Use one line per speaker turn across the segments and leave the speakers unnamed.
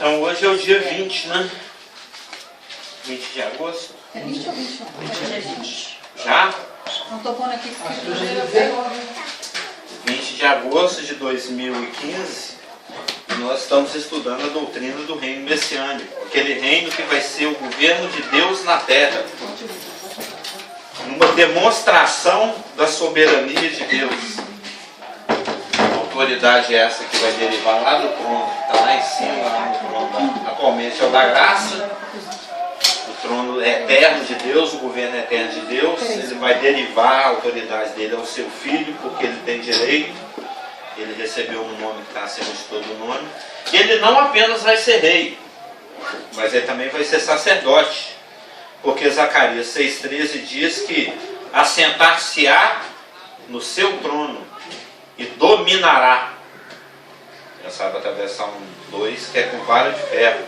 Então hoje é o dia 20, né? 20 de agosto.
É 20 ou 21? É 20.
Já?
Não estou pondo aqui escrito.
20 de agosto de 2015, nós estamos estudando a doutrina do reino messiânico. Aquele reino que vai ser o governo de Deus na terra. Uma demonstração da soberania de Deus. A autoridade é essa que vai derivar lá do trono, que está lá em cima, lá no trono, atualmente é o da graça. O trono eterno de Deus, o governo eterno de Deus. Ele vai derivar a autoridade dele ao seu filho, porque ele tem direito. Ele recebeu um nome que está acima de todo nome. E ele não apenas vai ser rei, mas ele também vai ser sacerdote. Porque Zacarias 6,13 diz que assentar-se-á no seu trono e dominará. Já sabe até a versão 2, que é com vara de ferro.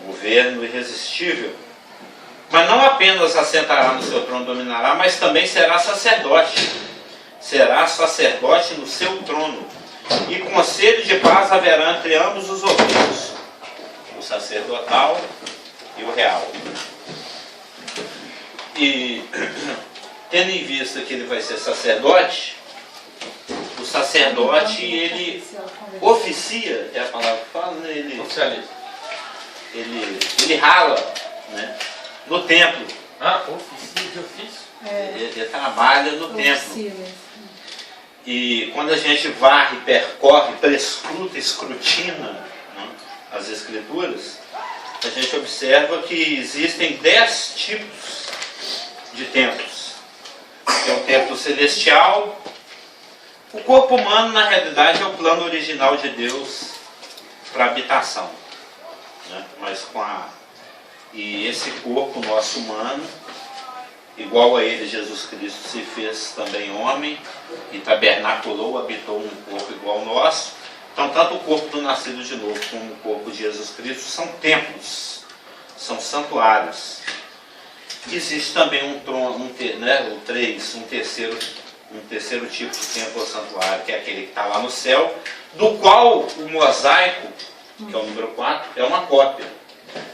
Governo irresistível. Mas não apenas assentará no seu trono e dominará, mas também será sacerdote. Será sacerdote no seu trono. E conselho de paz haverá entre ambos os ouvidos, o sacerdotal e o real. E tendo em vista que ele vai ser sacerdote, o sacerdote ele oficia, é a palavra que fala, né? Ele rala, né? No templo.
Oficia de ofício?
Ele trabalha no templo. E quando a gente varre, percorre, prescruta, escrutina, né, as escrituras, a gente observa que existem 10 tipos de templos. Tem o templo celestial. O corpo humano, na realidade, é o plano original de Deus para habitação, né? E esse corpo nosso humano, igual a ele, Jesus Cristo se fez também homem e tabernaculou, habitou um corpo igual ao nosso. Então, tanto o corpo do nascido de novo como o corpo de Jesus Cristo são templos, são santuários. Existe também um terceiro tipo de templo ou santuário, que é aquele que está lá no céu, do qual o mosaico, que é o número 4, é uma cópia.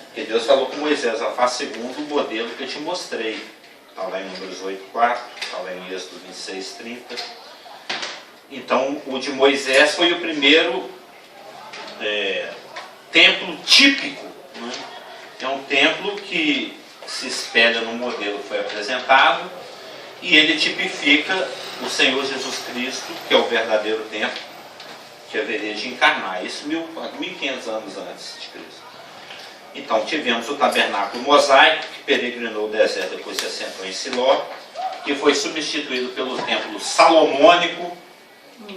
Porque Deus falou com Moisés: faz segundo o modelo que eu te mostrei. Está lá em Números 8,4, está lá em Êxodo 26,30. Então, o de Moisés foi o primeiro templo típico, né? É um templo que se espelha no modelo que foi apresentado, e ele tipifica o Senhor Jesus Cristo, que é o verdadeiro templo, que haveria de encarnar. Isso 1500 anos antes de Cristo. Então, tivemos o tabernáculo mosaico, que peregrinou o deserto, depois se assentou em Siló, que foi substituído pelo templo salomônico,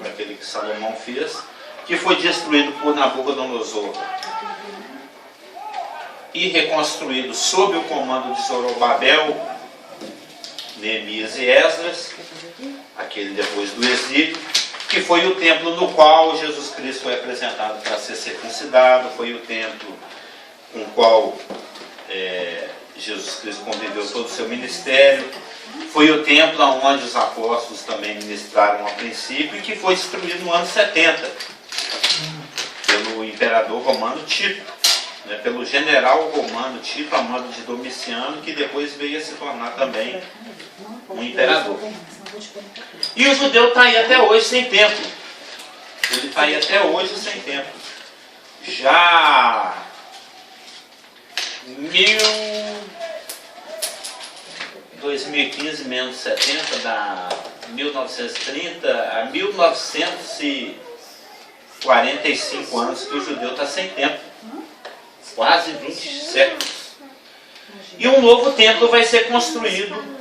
aquele que Salomão fez, que foi destruído por Nabucodonosor e reconstruído sob o comando de Zorobabel, Neemias e Esdras, aquele depois do exílio, que foi o templo no qual Jesus Cristo foi apresentado para ser circuncidado, foi o templo com o qual Jesus Cristo conviveu todo o seu ministério, foi o templo onde os apóstolos também ministraram a princípio, e que foi destruído no ano 70 pelo imperador romano Tito, né, pelo general romano Tito, a mando de Domiciano, que depois veio a se tornar também um imperador. E o judeu está aí até hoje sem templo. Ele está aí até hoje sem templo. Já 2015 menos 70 dá 1930 a 1945 anos que o judeu está sem templo. Quase 20 séculos. E um novo templo vai ser construído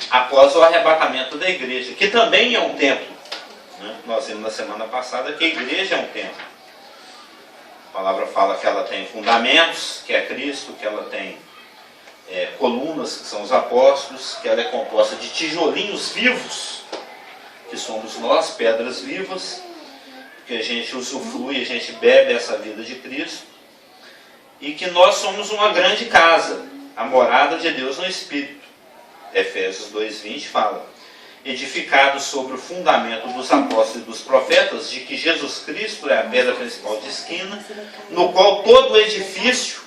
após o arrebatamento da igreja, que também é um templo, né? Nós vimos na semana passada que a igreja é um templo. A palavra fala que ela tem fundamentos, que é Cristo, que ela tem colunas, que são os apóstolos, que ela é composta de tijolinhos vivos, que somos nós, pedras vivas, que a gente usufrui, a gente bebe essa vida de Cristo, e que nós somos uma grande casa, a morada de Deus no Espírito. Efésios 2,20 fala. edificado sobre o fundamento dos apóstolos e dos profetas, de que Jesus Cristo é a pedra principal de esquina, no qual todo o edifício,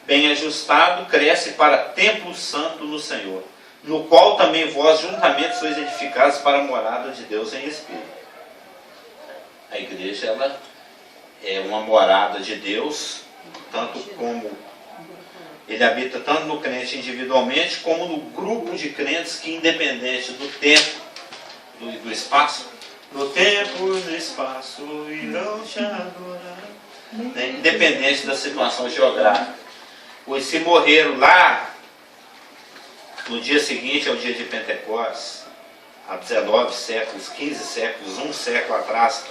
bem ajustado, cresce para templo santo no Senhor, no qual também vós juntamente sois edificados para a morada de Deus em Espírito. A igreja, ela é uma morada de Deus, tanto como ele habita tanto no crente individualmente, como no grupo de crentes que, independente do tempo, do espaço, no tempo, no espaço, irão te adorar, né? Independente da situação geográfica. Pois se morreram lá, no dia seguinte ao dia de Pentecostes, há 19 séculos, 15 séculos, um século atrás,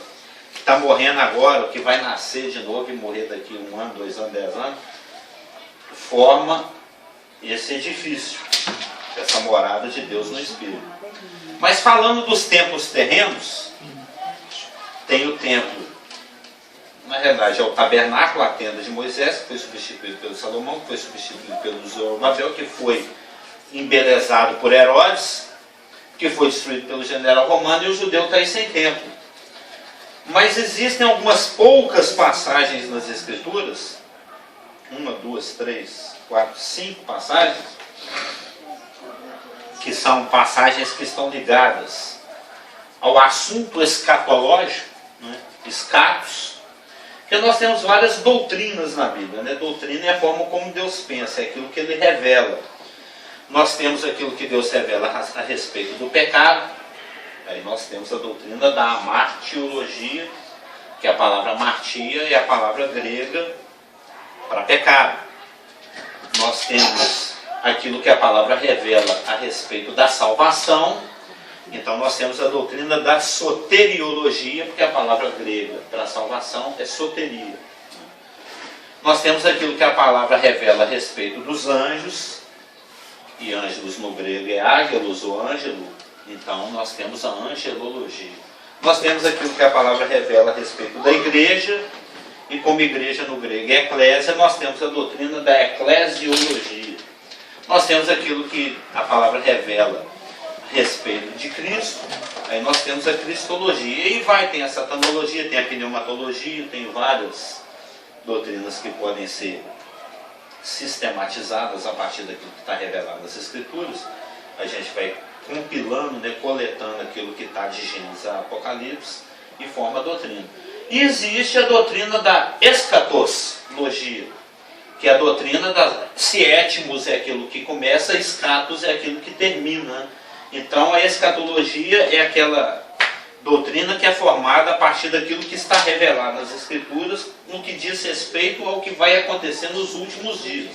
que está morrendo agora, o que vai nascer de novo e morrer daqui 1 ano, 2 anos, 10 anos, forma esse edifício, essa morada de Deus no Espírito. Mas falando dos templos terrenos, tem o templo, na realidade é o tabernáculo, a tenda de Moisés, que foi substituído pelo Salomão, que foi substituído pelo Zorobabel, que foi embelezado por Herodes, que foi destruído pelo general romano, e o judeu está aí sem templo. Mas existem algumas poucas passagens nas Escrituras, 1, 2, 3, 4, 5 passagens, que são passagens que estão ligadas ao assunto escatológico, né? Escatos, porque nós temos várias doutrinas na Bíblia, né? Doutrina é a forma como Deus pensa, é aquilo que Ele revela. Nós temos aquilo que Deus revela a respeito do pecado, aí nós temos a doutrina da martiologia, que a palavra martia é a palavra grega para pecado. Nós temos aquilo que a palavra revela a respeito da salvação, então nós temos a doutrina da soteriologia, porque a palavra grega para salvação é soteria. Nós temos aquilo que a palavra revela a respeito dos anjos, e ângelos no grego é ágelos ou ângelo, então nós temos a angelologia. Nós temos aquilo que a palavra revela a respeito da igreja, e como igreja no grego é eclésia, nós temos a doutrina da eclesiologia. Nós temos aquilo que a palavra revela a respeito de Cristo, aí nós temos a cristologia, e tem a satanologia, tem a pneumatologia, tem várias doutrinas que podem ser sistematizadas a partir daquilo que está revelado nas Escrituras. A gente vai compilando, né, coletando aquilo que está de Gênesis a Apocalipse e forma a doutrina. E existe a doutrina da escatologia, que é a doutrina da siétimos é aquilo que começa, escatos é aquilo que termina. Então a escatologia é aquela doutrina que é formada a partir daquilo que está revelado nas Escrituras, no que diz respeito ao que vai acontecer nos últimos dias.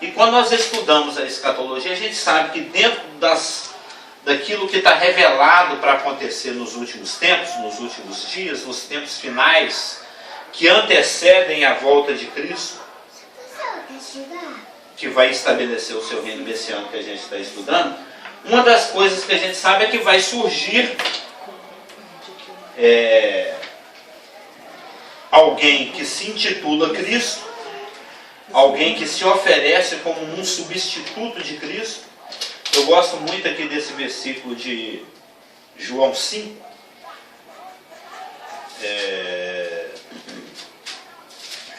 E quando nós estudamos a escatologia, a gente sabe que dentro daquilo que está revelado para acontecer nos últimos tempos, nos últimos dias, nos tempos finais, que antecedem a volta de Cristo, que vai estabelecer o seu reino messiânico que a gente está estudando, uma das coisas que a gente sabe é que vai surgir alguém que se intitula Cristo, alguém que se oferece como um substituto de Cristo. Eu gosto muito aqui desse versículo de João 5.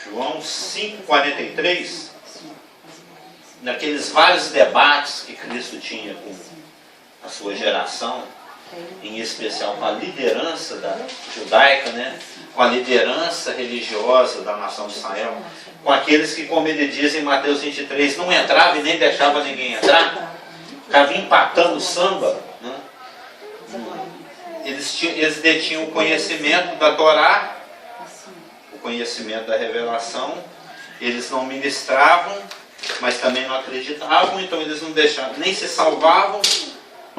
João 5,43. Naqueles vários debates que Cristo tinha com a sua geração, em especial com a liderança judaica, né? Com a liderança religiosa da nação de Israel, com aqueles que, como ele diz em Mateus 23, não entrava e nem deixava ninguém entrar, ficava empatando samba, né? Eles detinham o conhecimento da Torá, o conhecimento da revelação, eles não ministravam, mas também não acreditavam, então eles não deixavam, nem se salvavam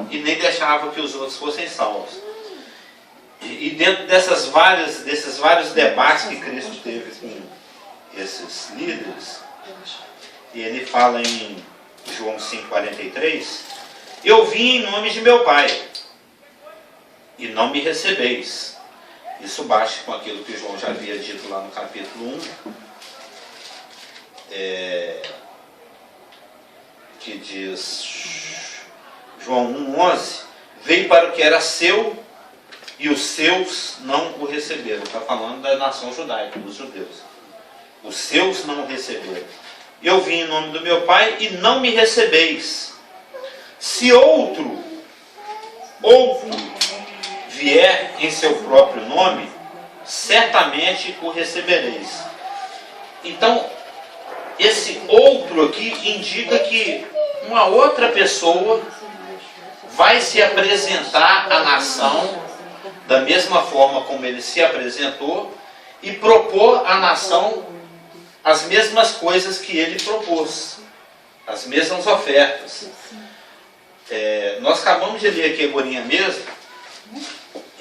e nem deixavam que os outros fossem salvos. E dentro desses vários debates que Cristo teve com esses líderes, ele fala em João 5,43, eu vim em nome de meu Pai, e não me recebeis. Isso bate com aquilo que João já havia dito lá no capítulo 1, que diz, João 1,11, veio para o que era seu e os seus não o receberam. Está falando da nação judaica, dos judeus. Os seus não o receberam. Eu vim em nome do meu Pai e não me recebeis. Se outro vier em seu próprio nome, certamente o recebereis. Então, esse outro aqui indica que uma outra pessoa vai se apresentar à nação da mesma forma como ele se apresentou e propor à nação as mesmas coisas que ele propôs, as mesmas ofertas. Nós acabamos de ler aqui agora mesmo,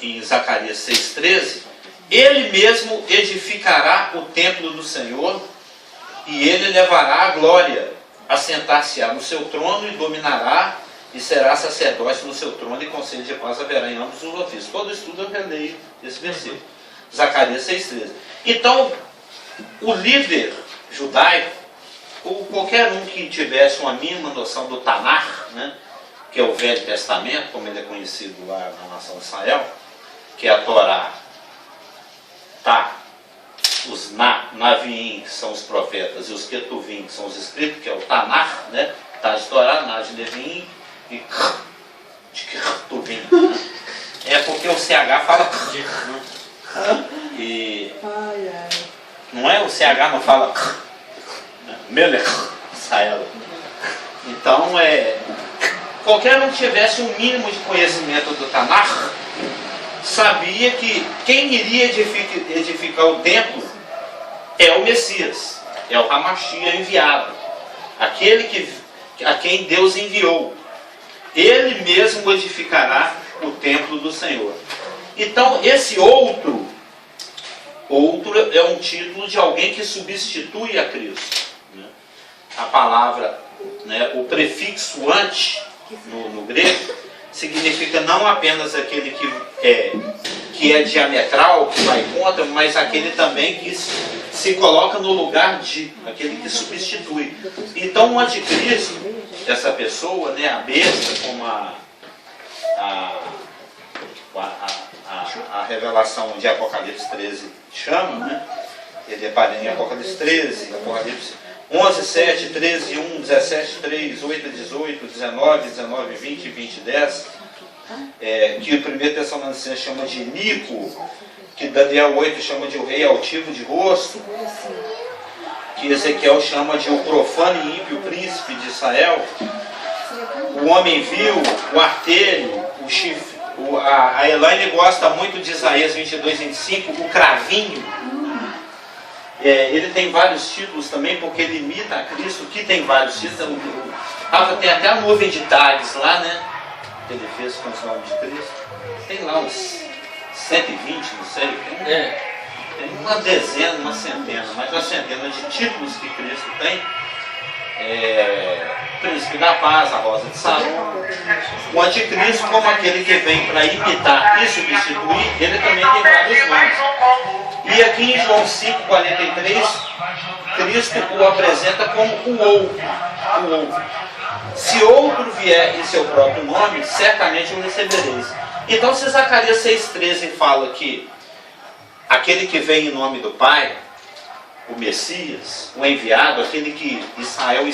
em Zacarias 6,13, ele mesmo edificará o templo do Senhor e ele levará a glória, assentar-se-á no seu trono e dominará e será sacerdote no seu trono e conselho de paz haverá em ambos os ofícios. Todo estudo eu releio esse versículo. Zacarias 6,13. Então, o líder judaico, ou qualquer um que tivesse uma mínima noção do Tanakh, né, que é o Velho Testamento, como ele é conhecido lá na nação de Israel, que é a Torá, tá? Os Naviim são os profetas e os Ketuvim são os escritos, que é o Tanakh, né? Tá de Torá, Na de Levim e de Ketuvim. Né? É porque o CH fala e não é o CH, não fala Melech Israel. Então qualquer um que tivesse um mínimo de conhecimento do Tanakh sabia que quem iria edificar o templo é o Messias, é o Hamashiach enviado, aquele a quem Deus enviou. Ele mesmo edificará o templo do Senhor. Então, esse outro é um título de alguém que substitui a Cristo. Né? A palavra, né, o prefixo ante, no grego, significa não apenas aquele que é diametral, que vai contra, mas aquele também que se coloca no lugar de, aquele que substitui. Então o anticristo, essa pessoa, né, a besta, como a revelação de Apocalipse 13 chama, né? Ele é em Apocalipse 13, Apocalipse 11, 7, 13, 1, 17, 3, 8, 18, 19, 19, 20, 20, 10, que o 1 Tessalonicenses chama de Nico, que Daniel 8 chama de o rei altivo de rosto, que Ezequiel chama de o profano e ímpio príncipe de Israel, o homem vil, o artelho, o chifre, a Elaine gosta muito de Isaías 22, 25, o cravinho. Ele tem vários títulos também, porque ele imita a Cristo, que tem vários títulos. Tem até a nuvem de tags lá, né? Que ele fez com os nomes de Cristo. Tem lá uns 120, não sei. Tem uma dezena, uma centena, mas uma centena de títulos que Cristo tem. Príncipe da Paz, a Rosa de Saron. O anticristo, como aquele que vem para imitar e substituir, ele também tem vários nomes. E aqui em João 5,43, Cristo o apresenta como o outro. Se outro vier em seu próprio nome, certamente o recebereis. Então, se Zacarias 6,13 fala que aquele que vem em nome do Pai, o Messias, o enviado, aquele que Israel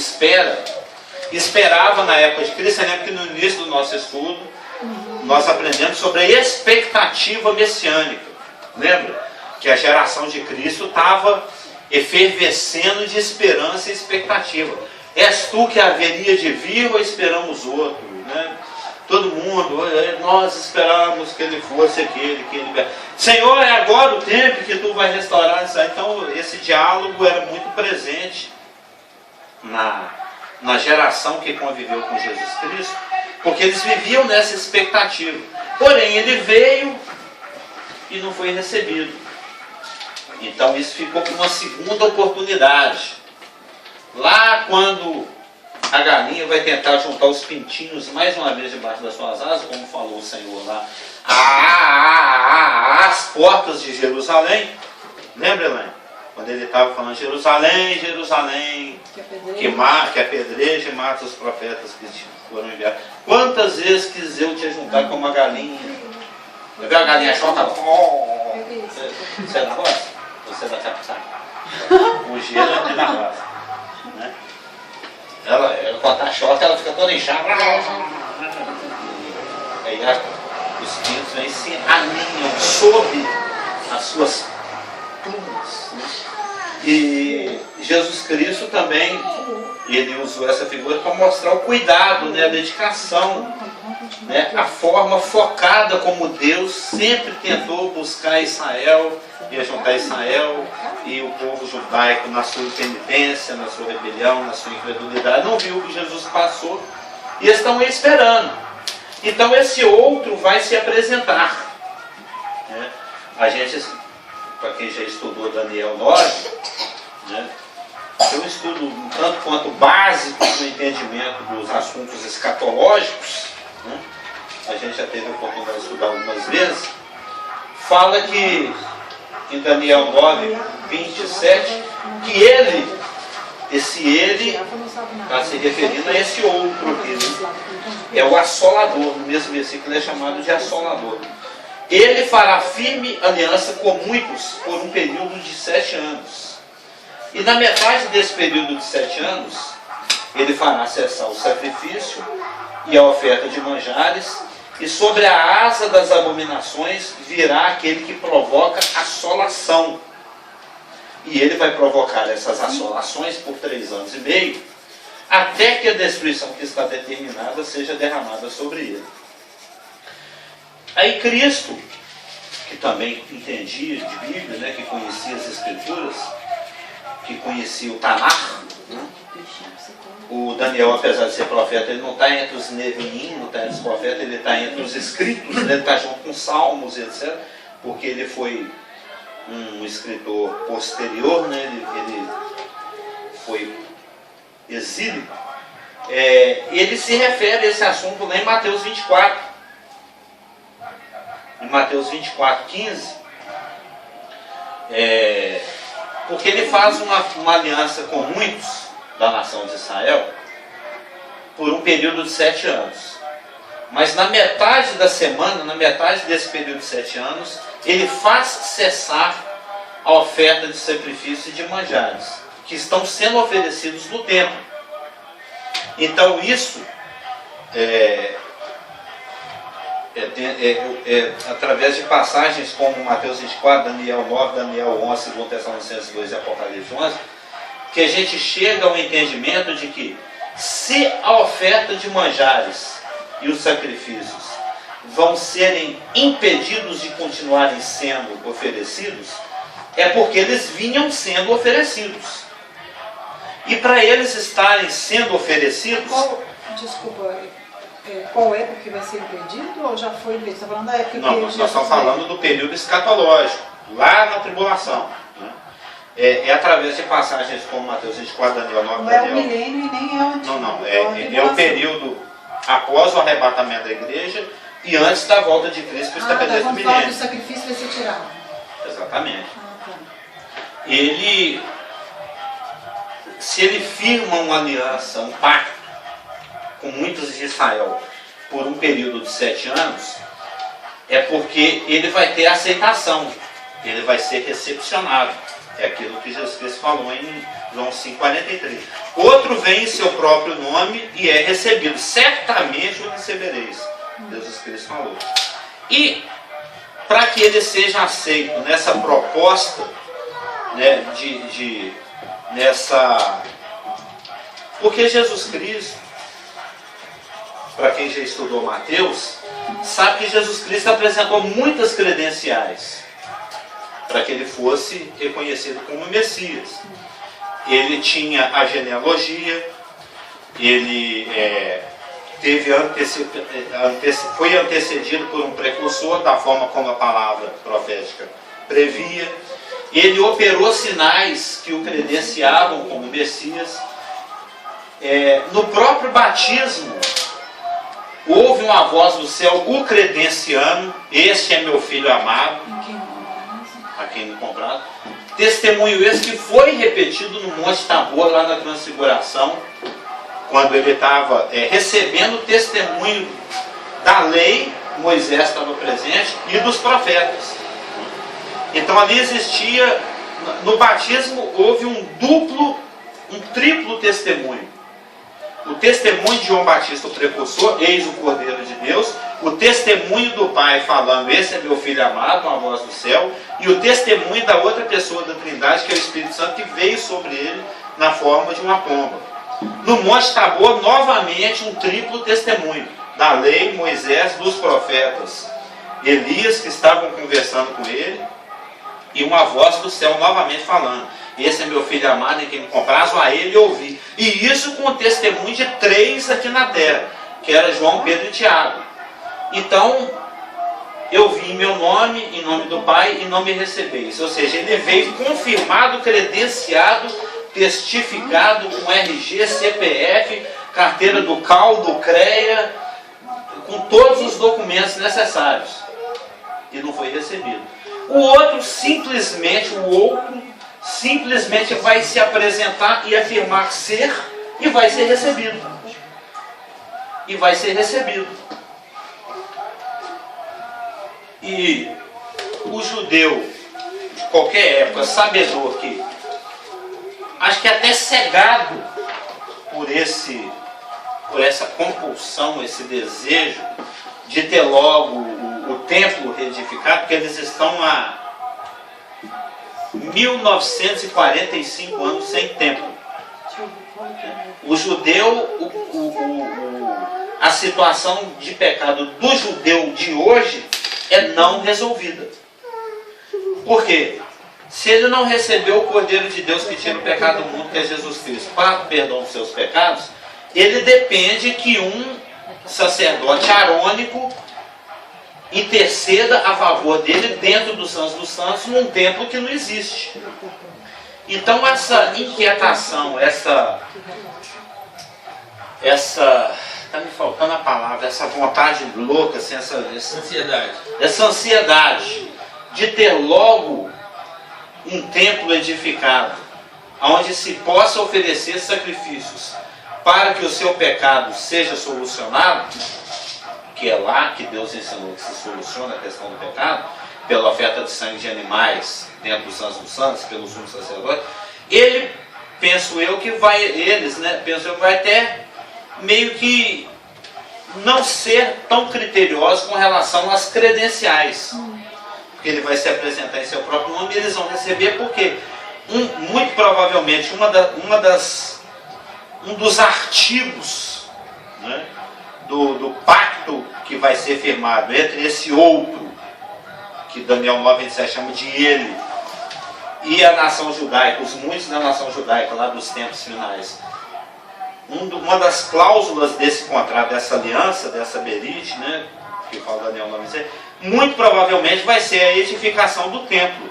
esperava na época de Cristo. Você lembra que no início do nosso estudo nós aprendemos sobre a expectativa messiânica. Lembra? Que a geração de Cristo estava efervescendo de esperança e expectativa. És tu que haveria de vir ou esperamos outro? Né? Todo mundo, nós esperamos que ele fosse aquele que ele... Senhor, é agora o tempo que tu vai restaurar isso aí. Então esse diálogo era muito presente na geração que conviveu com Jesus Cristo, porque eles viviam nessa expectativa. Porém, ele veio e não foi recebido. Então isso ficou para uma segunda oportunidade. Lá quando a galinha vai tentar juntar os pintinhos mais uma vez debaixo das suas asas, como falou o Senhor lá, às portas de Jerusalém. Lembra, Elaine? quando ele estava falando Jerusalém, Jerusalém, que apedreja e mata os profetas que foram enviados. Quantas vezes quis eu te juntar com uma galinha? Já viu a galinha chota? Você não gosta? Você é da capital. O gelo é de negócio. Né? Ela quando está chota, ela fica toda inchada. Aí os pintos vêm se aninham sob as suas plumas. Né? E Jesus Cristo também, ele usou essa figura para mostrar o cuidado, né, a dedicação, né, a forma focada como Deus sempre tentou buscar Israel e ajuntar Israel e o povo judaico na sua impenitência, na sua rebelião, na sua incredulidade. Não viu o que Jesus passou e estão aí esperando. Então esse outro vai se apresentar. Né? A gente, para quem já estudou Daniel 9, né, é um estudo um tanto quanto básico no entendimento dos assuntos escatológicos, né? A gente já teve a oportunidade de estudar algumas vezes, fala que em Daniel 9, 27, que esse ele está se referindo a esse outro aqui, né? É o assolador, no mesmo versículo é chamado de assolador. Ele fará firme aliança com muitos por um período de 7 anos. E na metade desse período de 7 anos, ele fará cessar o sacrifício e a oferta de manjares, e sobre a asa das abominações virá aquele que provoca assolação. E ele vai provocar essas assolações por 3 anos e meio, até que a destruição que está determinada seja derramada sobre ele. Aí Cristo, que também entendia de Bíblia, né, que conhecia as Escrituras, que conhecia o Tanar, né? O Daniel, apesar de ser profeta, ele não está entre os Neviim, não está entre os profetas, ele está entre os escritos, né? Ele está junto com Salmos, etc., porque ele foi um escritor posterior, né? Ele foi exílio. Ele se refere a esse assunto lá em Mateus 24. Em Mateus 24, 15, porque ele faz uma aliança com muitos da nação de Israel por um período de 7 anos. Mas na metade da semana, na metade desse período de 7 anos, ele faz cessar a oferta de sacrifício e de manjares, que estão sendo oferecidos no templo. Então isso através de passagens como Mateus 24, Daniel 9, Daniel 11, 2 Tessalonicenses 2 e Apocalipse 11, que a gente chega ao entendimento de que se a oferta de manjares e os sacrifícios vão serem impedidos de continuarem sendo oferecidos, é porque eles vinham sendo oferecidos. E para eles estarem sendo oferecidos...
Qual época que vai ser impedido ou já foi? Você está falando da época
não, nós estamos falando do período escatológico, lá na tribulação. Né? Através de passagens como Mateus 24, Daniel 9,
não é o milênio e nem é o antigo.
Não, é o período após o arrebatamento da igreja e antes da volta de Cristo para estabelecer o milênio.
Quando o sacrifício vai ser tirado.
Exatamente.
Tá.
Se ele firma uma aliança, um pacto com muitos de Israel por um período de 7 anos, é porque ele vai ter aceitação, ele vai ser recepcionado. É aquilo que Jesus Cristo falou em João 5,43. Outro vem em seu próprio nome e é recebido. Certamente o recebereis. Jesus Cristo falou. E para que ele seja aceito nessa proposta, né, porque Jesus Cristo, para quem já estudou Mateus, sabe que Jesus Cristo apresentou muitas credenciais para que ele fosse reconhecido como Messias. Ele tinha a genealogia, ele foi antecedido por um precursor, da forma como a palavra profética previa. Ele operou sinais que o credenciavam como Messias. No próprio batismo, houve uma voz do céu o credenciando: este é meu filho amado. A a quem me compraram. Testemunho esse que foi repetido no Monte Tabor, lá na Transfiguração, quando ele estava recebendo o testemunho da lei, Moisés estava presente, e dos profetas. Então ali existia, no batismo houve um triplo testemunho. O testemunho de João Batista, o precursor, eis o Cordeiro de Deus, o testemunho do Pai falando, esse é meu Filho amado, uma voz do céu, e o testemunho da outra pessoa da Trindade, que é o Espírito Santo, que veio sobre ele na forma de uma pomba. No Monte Tabor, novamente, um triplo testemunho da lei, Moisés, dos profetas, Elias, que estavam conversando com ele, e uma voz do céu novamente falando, esse é meu Filho amado em quem me comprazo, a ele ouvi. E isso com o testemunho de 3 aqui na terra, que era João, Pedro e Tiago. Então, eu vim em meu nome, em nome do Pai, e não me recebeis. Ou seja, ele veio confirmado, credenciado, testificado com RG, CPF, carteira do CAL, do CREA, com todos os documentos necessários. E não foi recebido. O outro simplesmente vai se apresentar e afirmar ser, e vai ser recebido. E vai ser recebido. E o judeu de qualquer época, sabedor que, acho que até cegado por essa compulsão, esse desejo de ter logo o templo reedificado, porque eles estão há 1945 anos sem templo. O judeu, a situação de pecado do judeu de hoje é não resolvida. Por quê? Se ele não recebeu o Cordeiro de Deus que tira o pecado do mundo, que é Jesus Cristo, para o perdão dos seus pecados, ele depende que um sacerdote arônico interceda a favor dele dentro dos Santos dos Santos, num templo que não existe. Então essa inquietação, essa está me faltando a palavra, essa vontade louca, assim, essa ansiedade de ter logo um templo edificado, onde se possa oferecer sacrifícios para que o seu pecado seja solucionado, que é lá que Deus ensinou que se soluciona a questão do pecado, pela oferta de sangue de animais dentro dos Santos dos Santos, pelos sumos sacerdotes, penso eu que vai até meio que não ser tão criterioso com relação às credenciais. Porque ele vai se apresentar em seu próprio nome e eles vão receber, porque muito provavelmente um dos artigos, né, do pacto que vai ser firmado entre esse outro, que Daniel 9:27 chama de ele, e a nação judaica, os muitos da nação judaica, lá dos tempos finais. Uma das cláusulas desse contrato, dessa aliança, dessa berite, né, que fala Daniel 9:27, muito provavelmente vai ser a edificação do templo.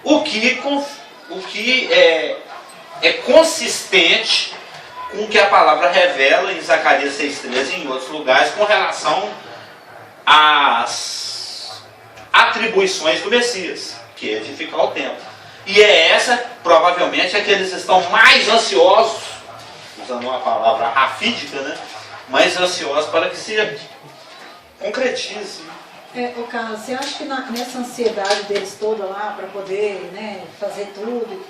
O que é consistente com o que a palavra revela em Zacarias 6:13 e em outros lugares com relação às atribuições do Messias, que é edificar o templo. E é essa, provavelmente, é que eles estão mais ansiosos, usando uma palavra rafídica, né? Mais ansiosos para que se concretize.
O Carlos, você acha que nessa ansiedade deles toda lá, para poder, né, fazer tudo,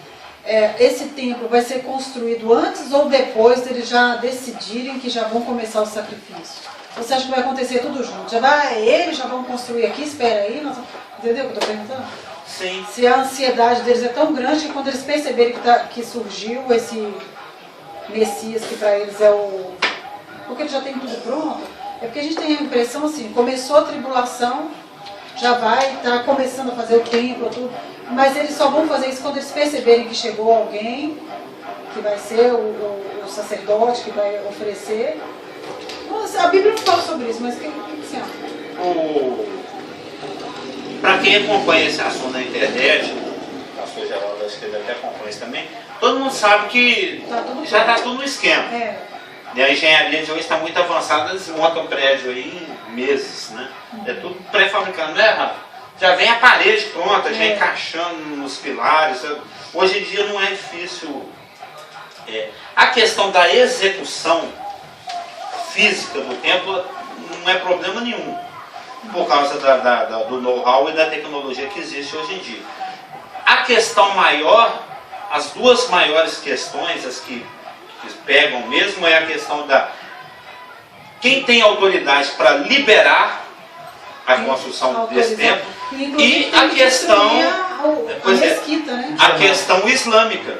esse templo vai ser construído antes ou depois deles já decidirem que já vão começar o sacrifício? Você acha que vai acontecer tudo junto? Eles já vão construir aqui, espera aí, entendeu o que eu estou perguntando?
Sim.
Se a ansiedade deles é tão grande que quando eles perceberem que surgiu esse Messias, que para eles é o... Porque eles já têm tudo pronto, é porque a gente tem a impressão assim, começou a tribulação, já vai estar começando a fazer o templo, tudo, mas eles só vão fazer isso quando eles perceberem que chegou alguém, que vai ser o sacerdote que vai oferecer. Nossa, a Bíblia não fala sobre isso, mas o que você acha?
Para quem acompanha esse assunto na internet, o pastor Geraldo acho que ele até acompanha isso também, todo mundo sabe que já está tudo no esquema. E a engenharia de hoje está muito avançada, eles montam prédio aí em meses, né? É tudo pré-fabricado, não é, Rafa? Já vem a parede pronta, já encaixando nos pilares. Hoje em dia não é difícil. A questão da execução física do templo não é problema nenhum, por causa do know-how e da tecnologia que existe hoje em dia. A questão maior, as duas maiores questões, as que pegam mesmo, é a questão da quem tem autoridade para liberar a construção desse templo e a questão
mesquita, né?
a questão islâmica.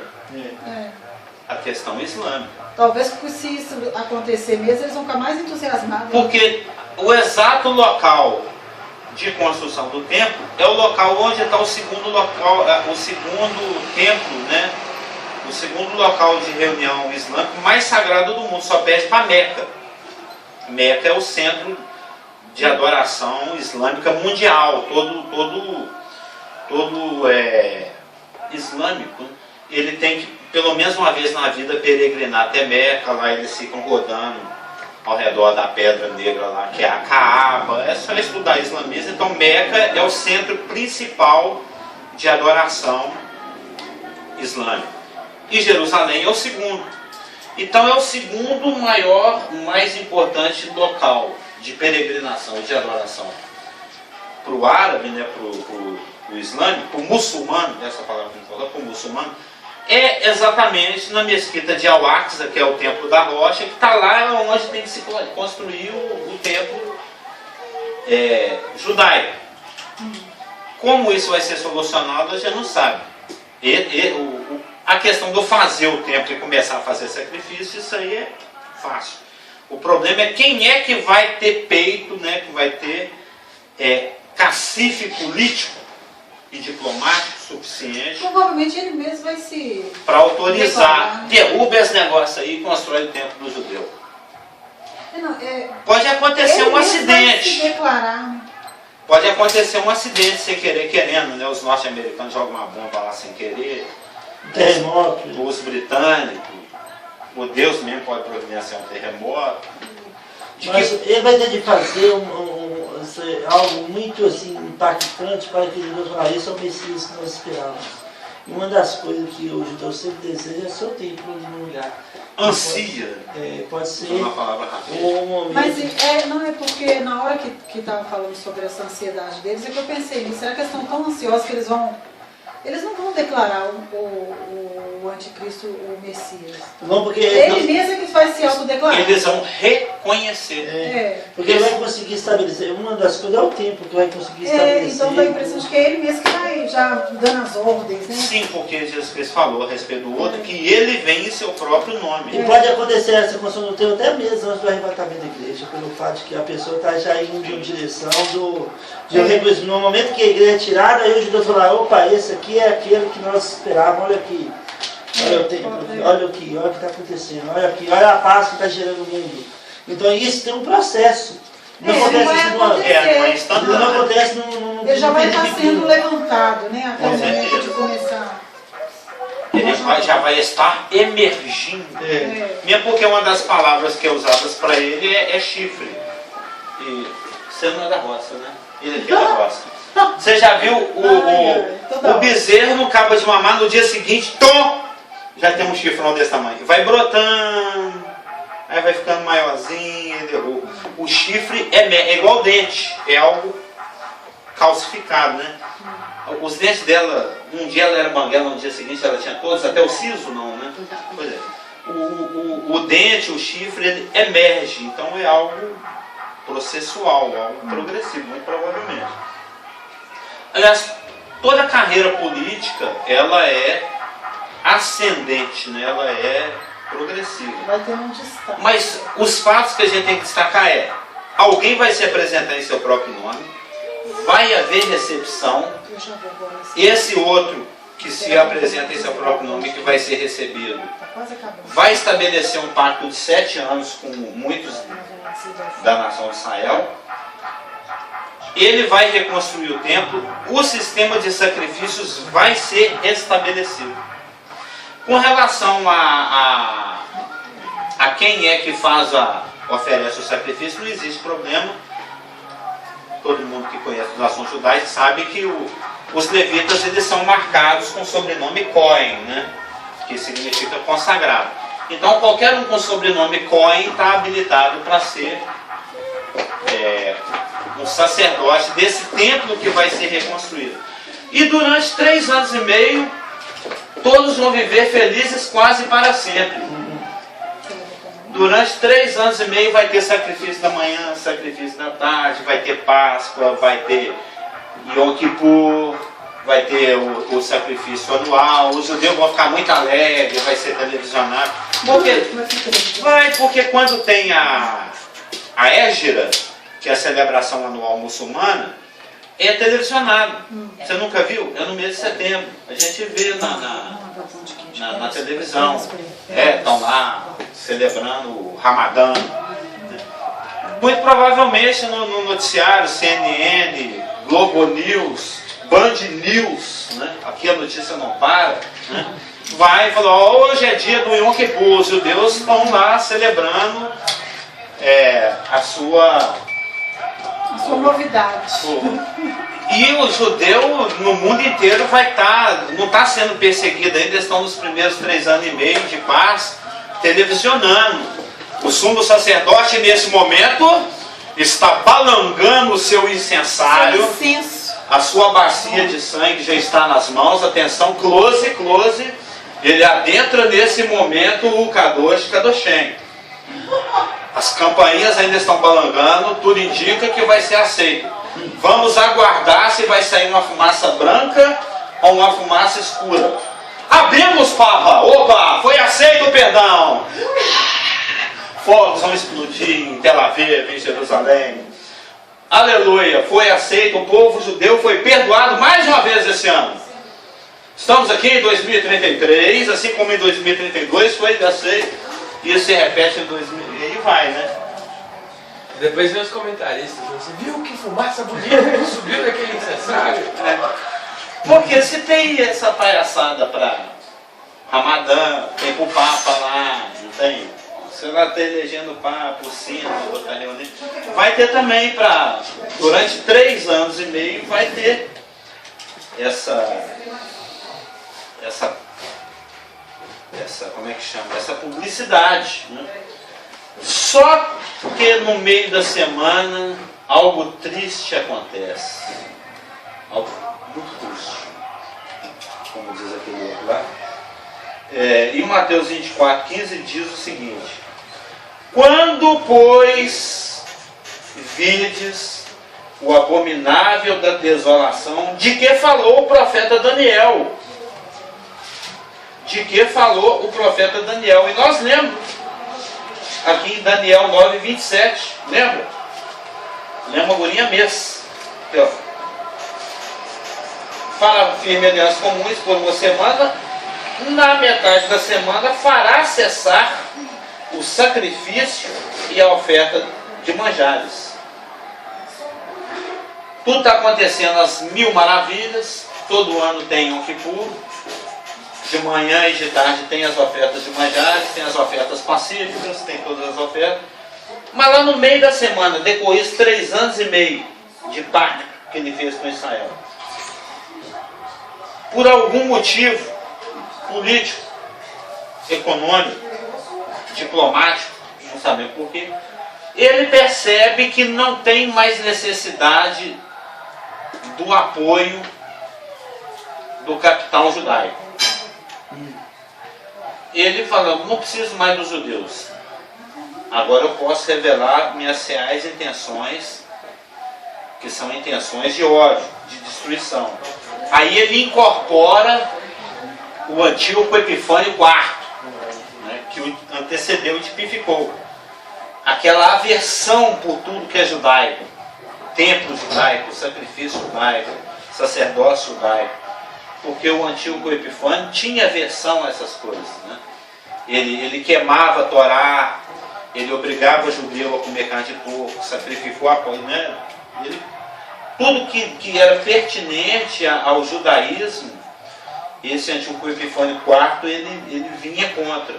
A questão islâmica.
Talvez se isso acontecer mesmo, eles vão ficar mais entusiasmados.
Porque o exato local de construção do templo é o local onde está o segundo templo, né? O segundo local de reunião islâmico mais sagrado do mundo, só perde para Meca. Meca é o centro de adoração islâmica mundial. Todo islâmico, ele tem que, pelo menos uma vez na vida, peregrinar até Meca. Lá eles ficam rodando ao redor da pedra negra lá, que é a Kaaba. É só estudar islamismo. Então Meca é o centro principal de adoração islâmica. E Jerusalém é o segundo. Então é o segundo maior, mais importante local de peregrinação e de adoração para o árabe, né, para o islâmico, para o muçulmano, essa palavra que a gente falou, para o muçulmano, é exatamente na mesquita de Al-Aqsa, que é o templo da rocha, que está lá onde tem que se construir o templo judaico. Como isso vai ser solucionado, a gente não sabe. A questão do fazer o templo e começar a fazer sacrifício, isso aí é fácil. O problema é quem é que vai ter peito, né, que vai ter cacife político e diplomático suficiente.
Provavelmente ele mesmo vai se...
para autorizar. Derruba esse negócio aí e constrói o templo do judeu. Pode acontecer um acidente.
Se declarar, né?
Pode acontecer um acidente sem querer, querendo, né? Os norte-americanos jogam uma bomba lá sem querer.
Terremoto.
Os britânicos. O Deus mesmo pode providenciar um terremoto.
Mas ele vai ter de fazer algo muito assim, impactante para que os judeus falem, esse é o Messias que nós esperávamos. E uma das coisas que o judeu sempre deseja é seu templo no lugar.
Ansia.
Pode ser
uma palavra rápida.
um momento.
Mas não é porque na hora que estava falando sobre essa ansiedade deles, é que eu pensei nisso. Será que eles estão tão ansiosos que eles não vão declarar o anticristo, o Messias?
Não, porque
Ele mesmo é que vai se autodeclarar.
Eles vão reconhecer.
porque ele vai conseguir estabelecer. Uma das coisas é o tempo que vai conseguir estabelecer.
Então dá a impressão de que é ele mesmo que vai já dando as ordens, né?
Sim, porque Jesus Cristo falou a respeito do outro que ele vem em seu próprio nome.
E pode acontecer essa construção do templo até mesmo antes do arrebatamento da igreja, pelo fato de que a pessoa está já indo em direção no momento que a igreja é tirada, aí o judeu fala, opa, esse aqui é aquele que nós esperávamos, olha aqui. Olha o templo, olha aqui, olha o que está acontecendo, olha aqui, olha a paz que está gerando no mundo. Então isso tem um processo. Não acontece num
Ele já vai estar sendo levantado, né? Até o momento de começar.
Ele já vai estar emergindo. Mesmo porque uma das palavras que é usadas para ele é chifre. E você não é da roça, né? Ele aqui é da roça. Você já viu o bezerro no cabo de mamar, no dia seguinte, já tem um chifrão desse tamanho. Vai brotando, aí vai ficando maiorzinho, e derruba. O chifre é igual o dente, é algo calcificado, né? Os dentes dela, um dia ela era banguela, no dia seguinte ela tinha todos, até o siso não, né? Pois é. O dente, o chifre, ele emerge, então é algo processual, algo progressivo, muito provavelmente. Aliás, toda carreira política, ela é ascendente, né? Ela é progressiva.
Vai ter um destaque.
Mas os fatos que a gente tem que destacar alguém vai se apresentar em seu próprio nome, vai haver recepção, esse outro que se apresenta em seu próprio nome, que vai ser recebido, vai estabelecer um pacto de 7 anos com muitos da nação de Israel. Ele vai reconstruir o templo, o sistema de sacrifícios vai ser restabelecido. Com relação a quem é que oferece o sacrifício, não existe problema. todo mundo que conhece os assuntos judaicos sabe que os levitas eles são marcados com o sobrenome Cohen, né? Que significa consagrado. Então qualquer um com o sobrenome Cohen está habilitado para ser um sacerdote desse templo que vai ser reconstruído. E durante 3 anos e meio, todos vão viver felizes quase para sempre. Durante 3 anos e meio vai ter sacrifício da manhã, sacrifício da tarde, vai ter Páscoa, vai ter Yom Kippur, vai ter o sacrifício anual, os judeus vão ficar muito alegres, vai ser televisionado. Porque quando tem a Égira, que é a celebração anual muçulmana, é televisionado. Você nunca viu? É no mês de setembro. A gente vê na televisão. Estão lá celebrando o Ramadã. Muito provavelmente no noticiário, CNN, Globo News, Band News, né? Aqui a notícia não para, né? Vai falar, hoje é dia do Yom Kippur, os judeus estão lá celebrando a sua
novidade.
E o judeu no mundo inteiro não está sendo perseguido ainda, estão nos primeiros 3 anos e meio de paz, televisionando. O sumo sacerdote nesse momento está balangando o seu incensário, a sua bacia de sangue já está nas mãos, atenção, close, close, ele adentra nesse momento o Kadosh Kadoshem. As campainhas ainda estão balangando, tudo indica que vai ser aceito. Vamos aguardar se vai sair uma fumaça branca ou uma fumaça escura. Abrimos, Papa! Opa! Foi aceito o perdão! Fogos vão explodir em Tel Aviv, em Jerusalém. Aleluia! Foi aceito, o povo judeu foi perdoado mais uma vez esse ano. Estamos aqui em 2033, assim como em 2032 foi aceito. E isso se repete em 2000, e aí vai, né?
Depois vem os comentaristas, você viu que fumaça bonita que subiu daquele incensário?
Porque se tem essa palhaçada para Ramadã, tem pro Papa lá, não tem? Você vai ter elegendo o Papa, o sino, botar reunião. Vai ter também durante 3 anos e meio, vai ter como é que chama? Essa publicidade, né? Só que no meio da semana algo triste acontece. Algo muito triste. Como diz aquele outro lá. Em Mateus 24:15 diz o seguinte: quando, pois, virdes o abominável da desolação, de que falou o profeta Daniel? De que falou o profeta Daniel? E nós lemos aqui em Daniel 9:27, lembra? Lembra agorinha mês. Para firme aliança comuns por uma semana, na metade da semana fará cessar o sacrifício e a oferta de manjares. Tudo está acontecendo às 1000 maravilhas, todo ano tem Yom Kippur, de manhã e de tarde tem as ofertas de manjares, tem as ofertas pacíficas, tem todas as ofertas. Mas lá no meio da semana, decorridos 3 anos e meio de pacto que ele fez com Israel, por algum motivo político, econômico, diplomático, não sabemos porquê, ele percebe que não tem mais necessidade do apoio do capital judaico. Ele falou, não preciso mais dos judeus. Agora eu posso revelar minhas reais intenções, que são intenções de ódio, de destruição. Aí ele incorpora o Antíoco Epifânio IV, né, que o antecedeu e tipificou. Aquela aversão por tudo que é judaico, templo judaico, sacrifício judaico, sacerdócio judaico. Porque o Antíoco Epifânio tinha aversão a essas coisas, né? Ele queimava a Torá, ele obrigava o judeu a comer carne de porco, sacrificou a pão, né? Tudo que era pertinente ao judaísmo, esse Antíoco Epifânio IV, ele vinha contra.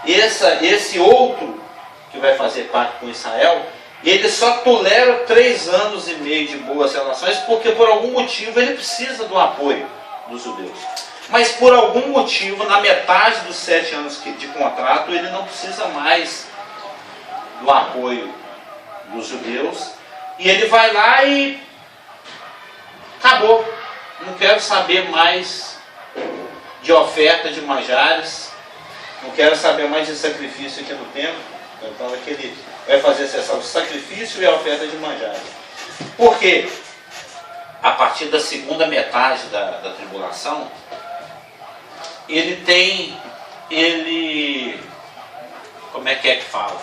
Esse outro, que vai fazer parte com Israel, Ele só tolera 3 anos e meio de boas relações porque por algum motivo ele precisa do apoio dos judeus. Mas por algum motivo, na metade dos 7 anos de contrato, ele não precisa mais do apoio dos judeus. E ele vai lá e acabou. Não quero saber mais de oferta de manjares. Não quero saber mais de sacrifício aqui no templo. Então ele vai fazer exceção de sacrifício e a oferta de manjares. Por quê? A partir da segunda metade da tribulação, como é que fala?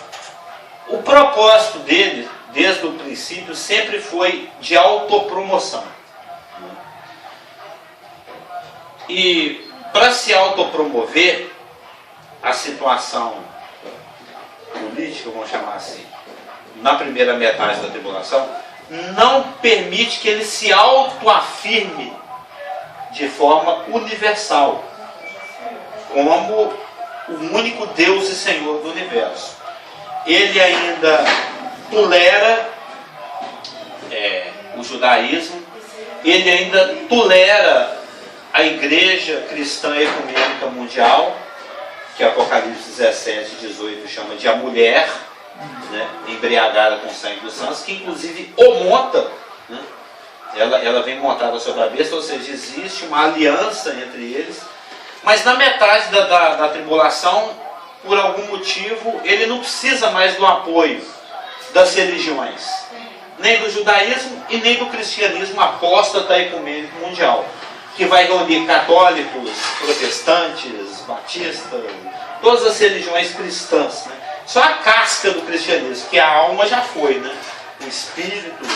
O propósito dele, desde o princípio, sempre foi de autopromoção. E para se autopromover, a situação política, vamos chamar assim, na primeira metade da tribulação, não permite que ele se autoafirme de forma universal, como o único Deus e Senhor do universo. Ele ainda tolera o judaísmo, ele ainda tolera a igreja cristã ecumênica mundial, que Apocalipse 17, 18 chama de a mulher, né, embriagada com o sangue dos santos, que inclusive o monta, né, ela vem montada sobre a besta, ou seja, existe uma aliança entre eles, mas na metade da tribulação, por algum motivo, ele não precisa mais do apoio das religiões, nem do judaísmo e nem do cristianismo apóstata ecumênico mundial, que vai reunir católicos, protestantes, batistas, todas as religiões cristãs, né? Só a casca do cristianismo, que a alma já foi, né? O espírito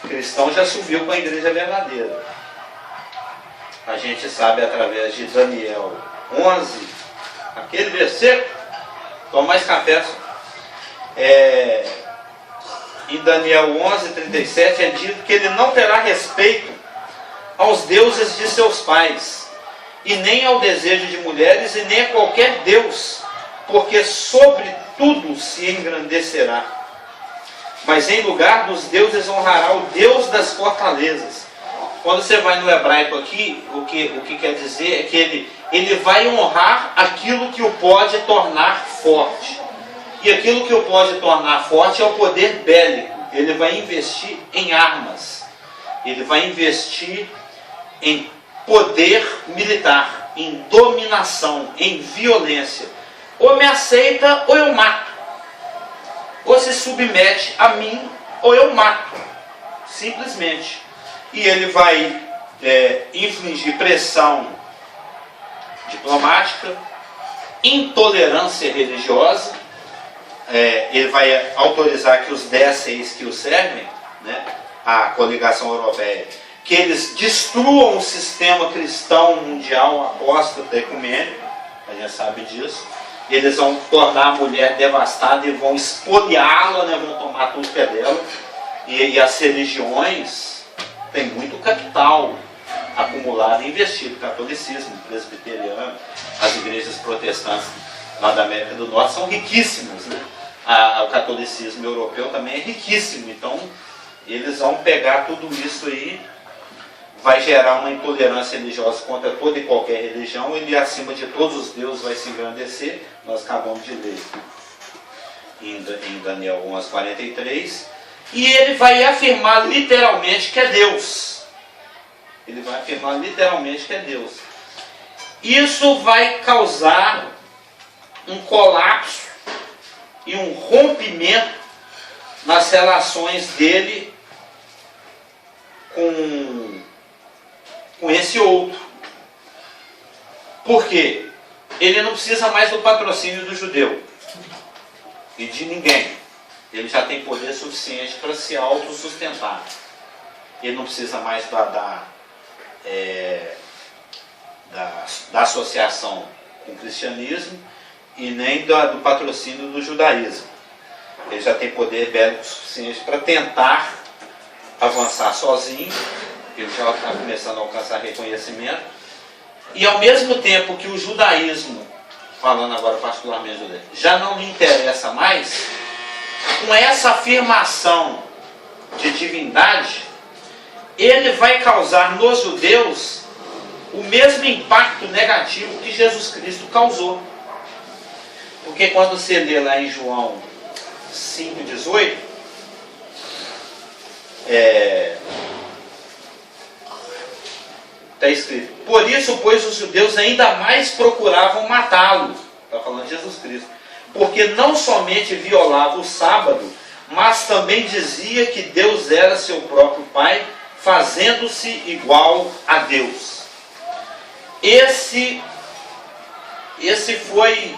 cristão já subiu com a igreja verdadeira. A gente sabe através de Daniel 11, aquele versículo, toma mais café. Em Daniel 11, 37 é dito que ele não terá respeito aos deuses de seus pais, e nem ao desejo de mulheres, e nem a qualquer deus, porque sobre tudo se engrandecerá. Mas em lugar dos deuses honrará o Deus das fortalezas. Quando você vai no hebraico aqui, o que quer dizer é que ele vai honrar aquilo que o pode tornar forte. E aquilo que o pode tornar forte é o poder bélico. Ele vai investir em armas. Ele vai investir em poder militar, em dominação, em violência. Ou me aceita ou eu mato. Ou se submete a mim ou eu mato. Simplesmente. E ele vai infligir pressão diplomática, intolerância religiosa. Ele vai autorizar que os 10 reis que o servem, né, a coligação europeia, que eles destruam o sistema cristão mundial apóstata ecumênico, a gente sabe disso. Eles vão tornar a mulher devastada e vão espoliá-la, né, vão tomar tudo que é dela. E as religiões têm muito capital acumulado e investido. Catolicismo, presbiteriano, as igrejas protestantes lá da América do Norte são riquíssimas, né? O catolicismo europeu também é riquíssimo. Então, eles vão pegar tudo isso aí, vai gerar uma intolerância religiosa contra toda e qualquer religião. Ele, acima de todos os deuses, vai se engrandecer. Nós acabamos de ler em Daniel 11, 43. E ele vai afirmar literalmente que é Deus. Ele vai afirmar literalmente que é Deus. Isso vai causar um colapso e um rompimento nas relações dele com esse outro. Por quê? Ele não precisa mais do patrocínio do judeu e de ninguém. Ele já tem poder suficiente para se autossustentar. Ele não precisa mais da associação com o cristianismo e nem do patrocínio do judaísmo. Ele já tem poder bélico suficiente para tentar avançar sozinho. Ele já está começando a alcançar reconhecimento. E ao mesmo tempo que o judaísmo, falando agora particularmente do judaísmo, já não lhe interessa mais, com essa afirmação de divindade, ele vai causar nos judeus o mesmo impacto negativo que Jesus Cristo causou. Porque quando você lê lá em João 5,18, está escrito: por isso, pois, os judeus ainda mais procuravam matá-lo. Está falando de Jesus Cristo. Porque não somente violava o sábado, mas também dizia que Deus era seu próprio Pai, fazendo-se igual a Deus. Esse foi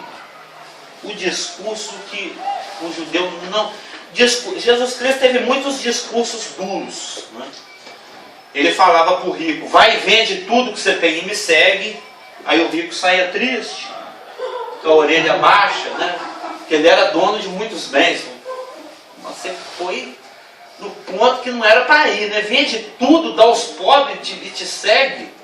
o discurso que o judeu não... Jesus Cristo teve muitos discursos duros, né? Ele falava para o rico: vai e vende tudo que você tem e me segue. Aí o rico saía triste, com a orelha baixa, né? Porque ele era dono de muitos bens. Você foi no ponto que não era para ir, né? Vende tudo, dá aos pobres e te segue.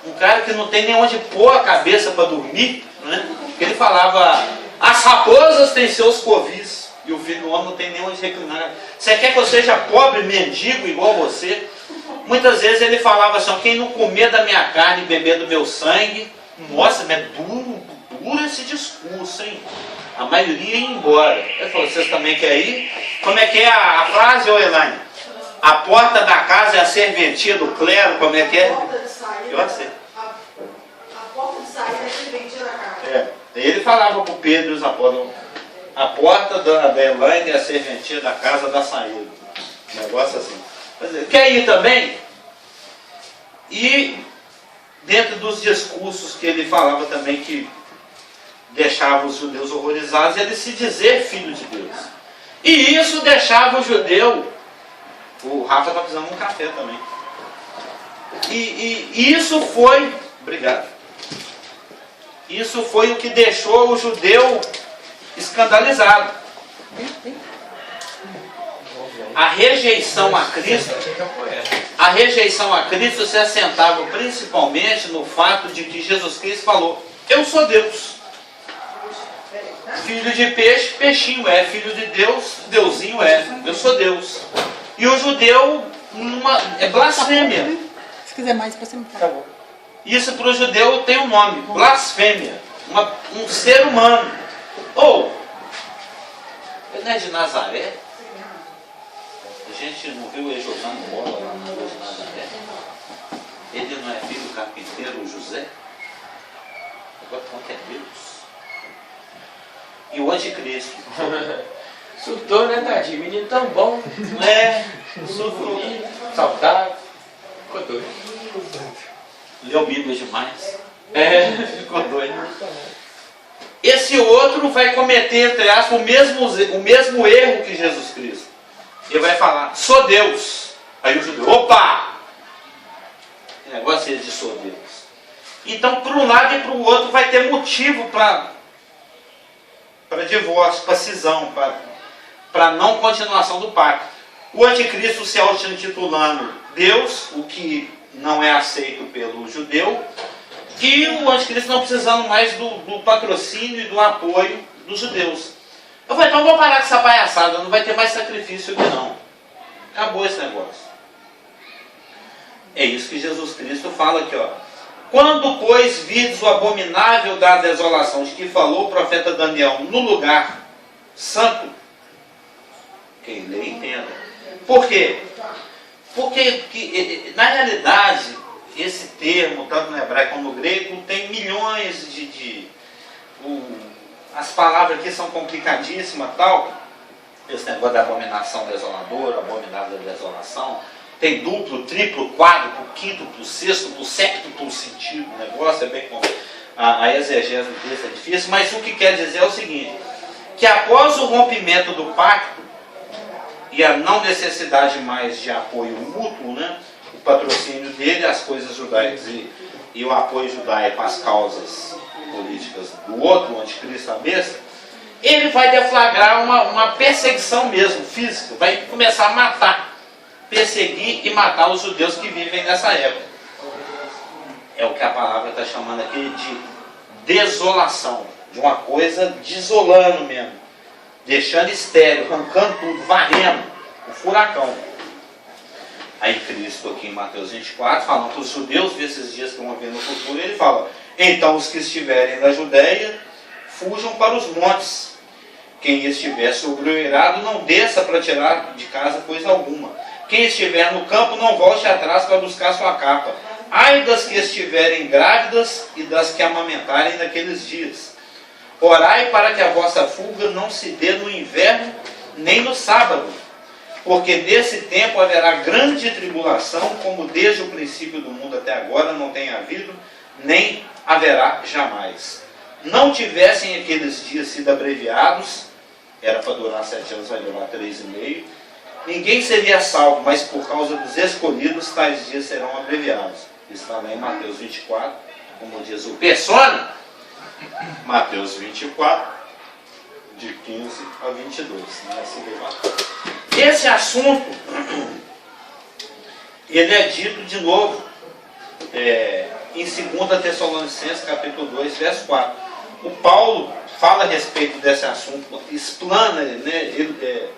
Um cara que não tem nem onde pôr a cabeça para dormir, né? Porque ele falava: as raposas têm seus covis e o filho do homem não tem nem onde reclinar. Você quer que eu seja pobre, mendigo igual você? Muitas vezes ele falava assim: quem não comer da minha carne e beber do meu sangue. Nossa, mas é duro esse discurso, hein? A maioria ia embora. Ele falou: vocês também querem ir? Como é que é a frase, ô Elaine? A porta da casa é a serventia do clero, como é que é? Eu sei.
A porta de saída é a serventia da casa.
Ele falava para o Pedro e os apóstolos: a porta da Elaine é a serventia da casa da saída. Um negócio assim. Quer ir também? E dentro dos discursos que ele falava também, que deixava os judeus horrorizados, ele se dizer filho de Deus. E isso deixava o judeu... O Rafa está precisando de um café também. E isso foi... Obrigado. Isso foi o que deixou o judeu escandalizado. A rejeição a Cristo... A rejeição a Cristo se assentava principalmente no fato de que Jesus Cristo falou: eu sou Deus. Filho de peixe, peixinho é. Filho de Deus, deusinho é. Eu sou Deus. E o judeu é blasfêmia.
Se quiser mais, você me
fala. Isso para o judeu tem um nome: blasfêmia. Um ser humano. Ele não é de Nazaré? A gente não viu ele jogando bola lá na rua de Nazaré? Ele não é filho do carpinteiro José? Agora quanto é Deus? E o anticristo?
Surtou, né, tadinho? Menino tão bom.
Surtou.
Saudável. Ficou doido.
Leu Bíblia demais. Ficou doido. Esse outro vai cometer, entre aspas, o mesmo erro que Jesus Cristo. Ele vai falar: sou Deus. Aí o judeu: opa! Que negócio é de sou Deus. Então, para um lado e para o outro, vai ter motivo para divórcio, para cisão, para não continuação do pacto. O anticristo se auto-intitulando Deus, o que não é aceito pelo judeu, e o anticristo não precisando mais do patrocínio e do apoio dos judeus. Eu falei: então vou parar com essa palhaçada, não vai ter mais sacrifício aqui não. Acabou esse negócio. É isso que Jesus Cristo fala aqui, ó. Quando, pois, virdes o abominável da desolação, de que falou o profeta Daniel, no lugar santo, quem lê entenda. Por quê? Porque, na realidade, esse termo, tanto no hebraico como no grego, tem milhões as palavras aqui são complicadíssimas, tal. Esse negócio da abominação desoladora, abominável da desolação, tem duplo, triplo, quádruplo, quíntuplo, sextuplo, séптuplo sentido. O negócio é bem complexo. A exegese do texto é difícil, mas o que quer dizer é o seguinte: que após o rompimento do pacto e a não necessidade mais de apoio mútuo, né, o patrocínio dele, as coisas judaicas e o apoio judaico às causas políticas do outro, o anticristo, a besta, ele vai deflagrar uma perseguição mesmo, física, vai começar a matar, perseguir e matar os judeus que vivem nessa época. É o que a palavra está chamando aqui de desolação, de uma coisa desolando mesmo. deixando estéril, arrancando tudo, varrendo, o furacão. Aí Cristo aqui em Mateus 24, falando para os judeus, ver esses dias que vão vir no futuro, ele fala, então os que estiverem na Judéia, fujam para os montes. Quem estiver sobre o eirado, não desça para tirar de casa coisa alguma. Quem estiver no campo, não volte atrás para buscar sua capa. Ai das que estiverem grávidas e das que amamentarem naqueles dias. Orai para que a vossa fuga não se dê no inverno, nem no sábado. Porque nesse tempo haverá grande tribulação, como desde o princípio do mundo até agora não tem havido, nem haverá jamais. Não tivessem aqueles dias sido abreviados, era para durar 7 anos, vai durar 3,5, ninguém seria salvo, mas por causa dos escolhidos, tais dias serão abreviados. Isso está lá em Mateus 24, como diz o Persona, Mateus 24, de 15 a 22. Esse assunto, ele é dito de novo em 2 Tessalonicenses, capítulo 2, verso 4. O Paulo fala a respeito desse assunto, explana, ele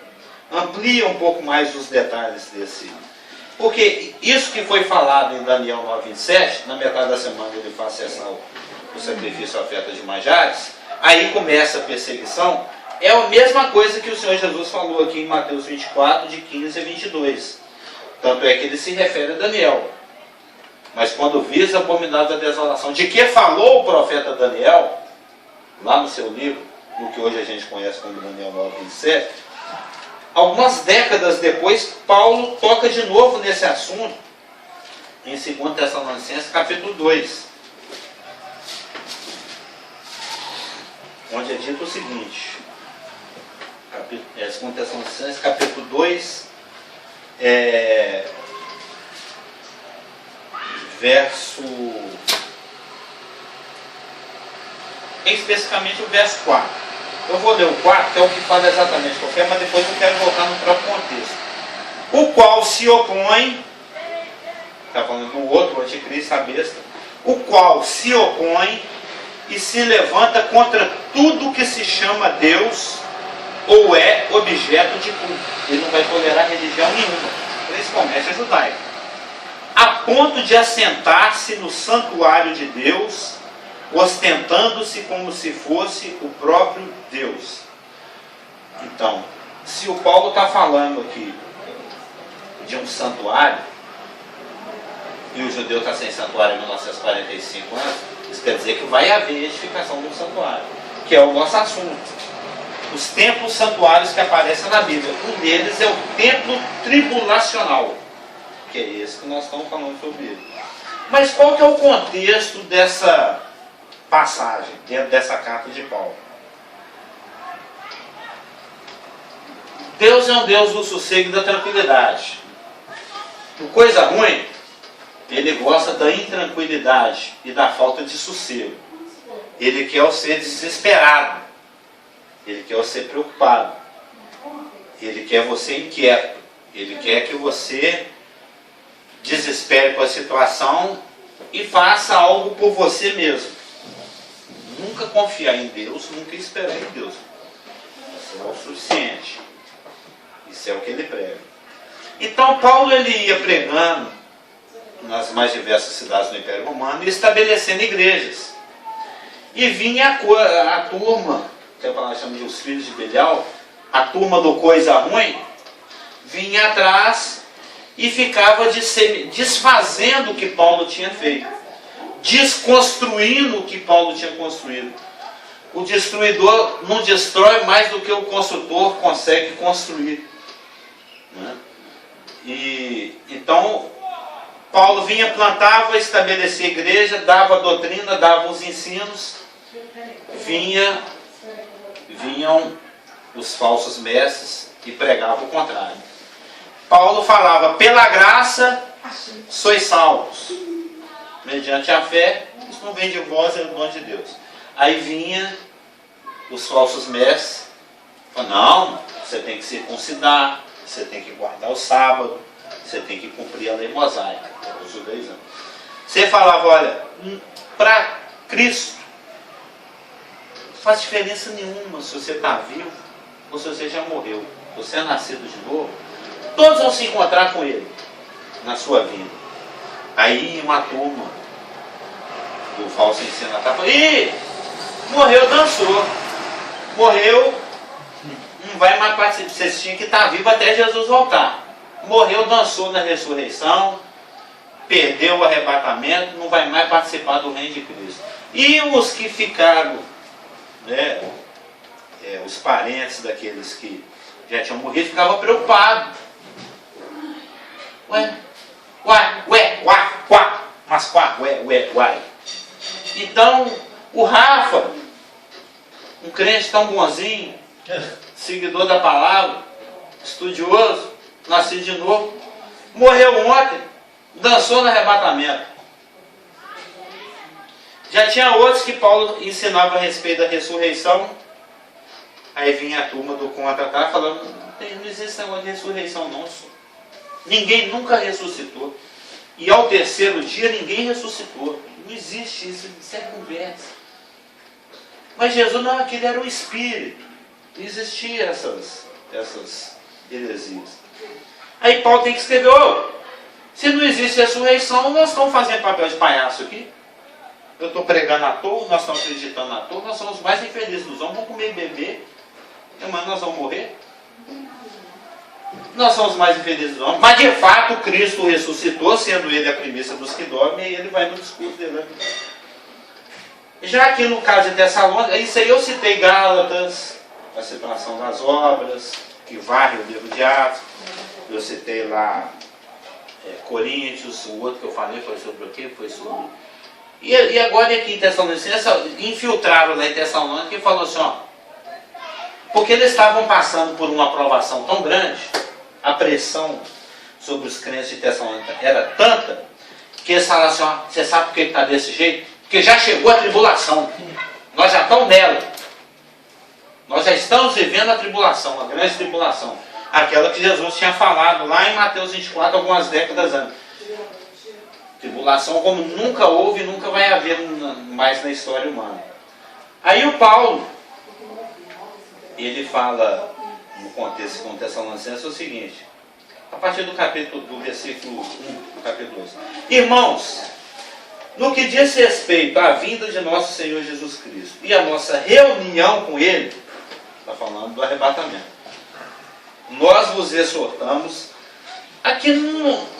amplia um pouco mais os detalhes desse. Porque isso que foi falado em Daniel 9:27, na metade da semana ele faz cessar o sacrifício à oferta de manjares, aí começa a perseguição, é a mesma coisa que o Senhor Jesus falou aqui em Mateus 24, de 15 a 22. Tanto é que ele se refere a Daniel. Mas quando visa a abominável desolação, de que falou o profeta Daniel, lá no seu livro, no que hoje a gente conhece como Daniel 9:27, algumas décadas depois, Paulo toca de novo nesse assunto, em 2 Tessalonicenses, capítulo 2, onde é dito o seguinte, 2 Tessalonicenses, capítulo 2, verso, especificamente o verso 4. Eu vou ler o 4, que é o que fala exatamente qualquer, mas depois eu quero voltar no próprio contexto. O qual se opõe, está falando do outro, o anticristo, a besta, o qual se opõe e se levanta contra tudo que se chama Deus ou é objeto de culto. Ele não vai tolerar religião nenhuma, principalmente a judaica, a ponto de assentar-se no santuário de Deus, ostentando-se como se fosse o próprio Deus. Então, se o Paulo está falando aqui de um santuário, e o judeu está sem santuário em 1945 anos, isso quer dizer que vai haver edificação de um santuário, que é o nosso assunto. Os templos santuários que aparecem na Bíblia, um deles é o templo tribulacional, que é esse que nós estamos falando sobre ele. Mas qual que é o contexto dessa passagem, dentro dessa carta de Paulo? Deus é um Deus do sossego e da tranquilidade. Por coisa ruim, ele gosta da intranquilidade e da falta de sossego. Ele quer o ser desesperado. Ele quer você preocupado. Ele quer você inquieto. Ele quer que você desespere com a situação e faça algo por você mesmo. Nunca confiar em Deus, nunca esperar em Deus. Isso é o suficiente. Isso é o que ele prega. Então Paulo ele ia pregando nas mais diversas cidades do Império Romano e estabelecendo igrejas. E vinha a turma, que a palavra chama de os filhos de Belial, a turma do coisa ruim, vinha atrás e ficava desfazendo o que Paulo tinha feito, desconstruindo o que Paulo tinha construído. O destruidor não destrói mais do que o construtor consegue construir, né? E então Paulo vinha, plantava, estabelecia igreja, dava doutrina, dava os ensinos, vinham os falsos mestres e pregavam o contrário. Paulo falava, pela graça sois salvos, mediante a fé, isso não vem de vós, é o dom de Deus. Aí vinha os falsos mestres, falavam, não, você tem que circuncidar, você tem que guardar o sábado, você tem que cumprir a lei mosaica, os judeus. Você falava, olha, para Cristo, não faz diferença nenhuma se você está vivo ou se você já morreu, você é nascido de novo, todos vão se encontrar com Ele na sua vida. Aí uma turma do falso ensino está falando, ih, morreu, dançou, morreu, não vai mais participar, vocês tinham que estar vivo até Jesus voltar. Morreu, dançou na ressurreição, perdeu o arrebatamento, não vai mais participar do reino de Cristo. E os que ficaram, né, os parentes daqueles que já tinham morrido, ficavam preocupados. Ué. Então, o Rafa, um crente tão bonzinho, seguidor da palavra, estudioso, nascido de novo, morreu ontem, dançou no arrebatamento. Já tinha outros que Paulo ensinava a respeito da ressurreição. Aí vinha a turma do contra-ataque falando, não existe negócio de ressurreição não, senhor. Ninguém nunca ressuscitou. E ao terceiro dia ninguém ressuscitou. Não existe isso, isso é conversa. Mas Jesus não, aquele era o Espírito. Não existiam essas heresias. Aí Paulo tem que escrever, se não existe ressurreição, nós estamos fazendo papel de palhaço aqui. Eu estou pregando à toa, nós estamos acreditando à toa, nós somos os mais infelizes dos homens, vamos comer e beber, mas nós vamos morrer. Nós somos os mais infelizes dos homens, mas de fato Cristo ressuscitou, sendo Ele a primícia dos que dormem, e Ele vai no discurso dele. Já aqui no caso de Tessalônica, isso aí eu citei Gálatas, a situação das obras, que varre o livro de Atos, eu citei lá Coríntios, o outro que eu falei foi sobre o quê? Foi sobre... E agora aqui em Tessalonicenses, infiltraram lá em Tessalônica e falou assim, porque eles estavam passando por uma aprovação tão grande, a pressão sobre os crentes de Tessalônica era tanta, que eles falaram assim, você sabe por que está desse jeito? Porque já chegou a tribulação, nós já estamos nela, nós já estamos vivendo a tribulação, a grande tribulação, aquela que Jesus tinha falado lá em Mateus 24, algumas décadas antes. Tribulação como nunca houve e nunca vai haver mais na história humana. Aí o Paulo, ele fala, no contexto com Tessalonicenses, o seguinte, a partir do versículo 1 do capítulo 2. Irmãos, no que diz respeito à vinda de nosso Senhor Jesus Cristo e a nossa reunião com Ele, está falando do arrebatamento, nós vos exortamos aqui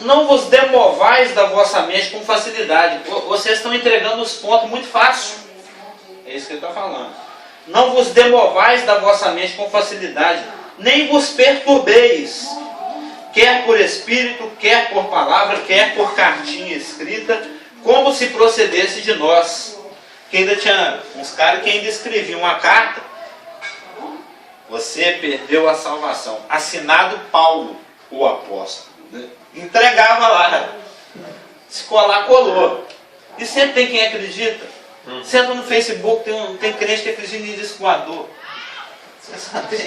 não vos demovais da vossa mente com facilidade. Vocês estão entregando os pontos muito fácil. É isso que ele está falando. Não vos demovais da vossa mente com facilidade, nem vos perturbeis, quer por espírito, quer por palavra, quer por cartinha escrita, como se procedesse de nós. Que ainda tinha uns caras que ainda escreviam uma carta. Você perdeu a salvação. Assinado Paulo, o apóstolo. Entregava lá. Se colar, colou. E sempre tem quem acredita. Você entra no Facebook, tem crente que acredita em disco voador. Você sabe?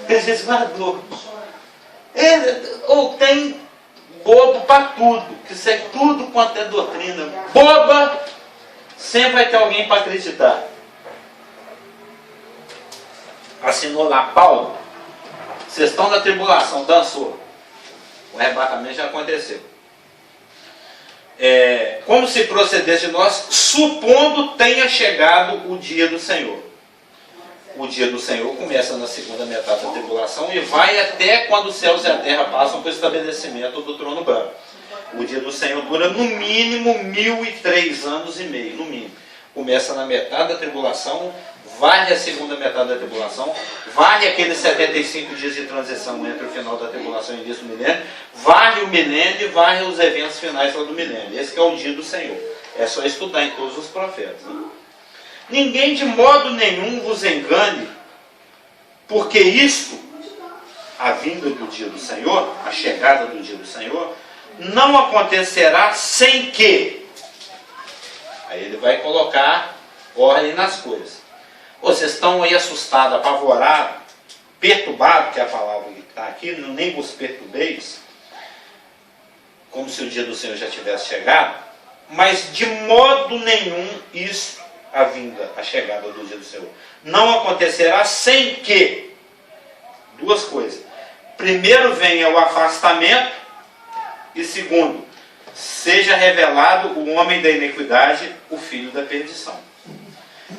Disco voador. Ou tem bobo para tudo. Que isso é tudo quanto é doutrina. Boba, sempre vai ter alguém para acreditar. Assinou lá Paulo. Vocês estão na tribulação, dançou. O arrebatamento já aconteceu. Como se procedesse de nós, supondo tenha chegado o dia do Senhor. O dia do Senhor começa na segunda metade da tribulação e vai até quando os céus e a terra passam para o estabelecimento do trono branco. O dia do Senhor dura no mínimo 1003 anos e meio, no mínimo. Começa na metade da tribulação, varre a segunda metade da tribulação, varre aqueles 75 dias de transição entre o final da tribulação e o início do milênio, varre o milênio e varre os eventos finais lá do milênio. Esse que é o dia do Senhor. É só estudar em todos os profetas. Né? Ninguém de modo nenhum vos engane, porque isto, a vinda do dia do Senhor, a chegada do dia do Senhor, não acontecerá sem que. Aí ele vai colocar ordem nas coisas. Vocês estão aí assustados, apavorados, perturbados, que é a palavra que está aqui, nem vos perturbeis, como se o dia do Senhor já tivesse chegado, mas de modo nenhum isso, a vinda, a chegada do dia do Senhor, não acontecerá sem que duas coisas. Primeiro vem o afastamento e segundo, seja revelado o homem da iniquidade, o filho da perdição.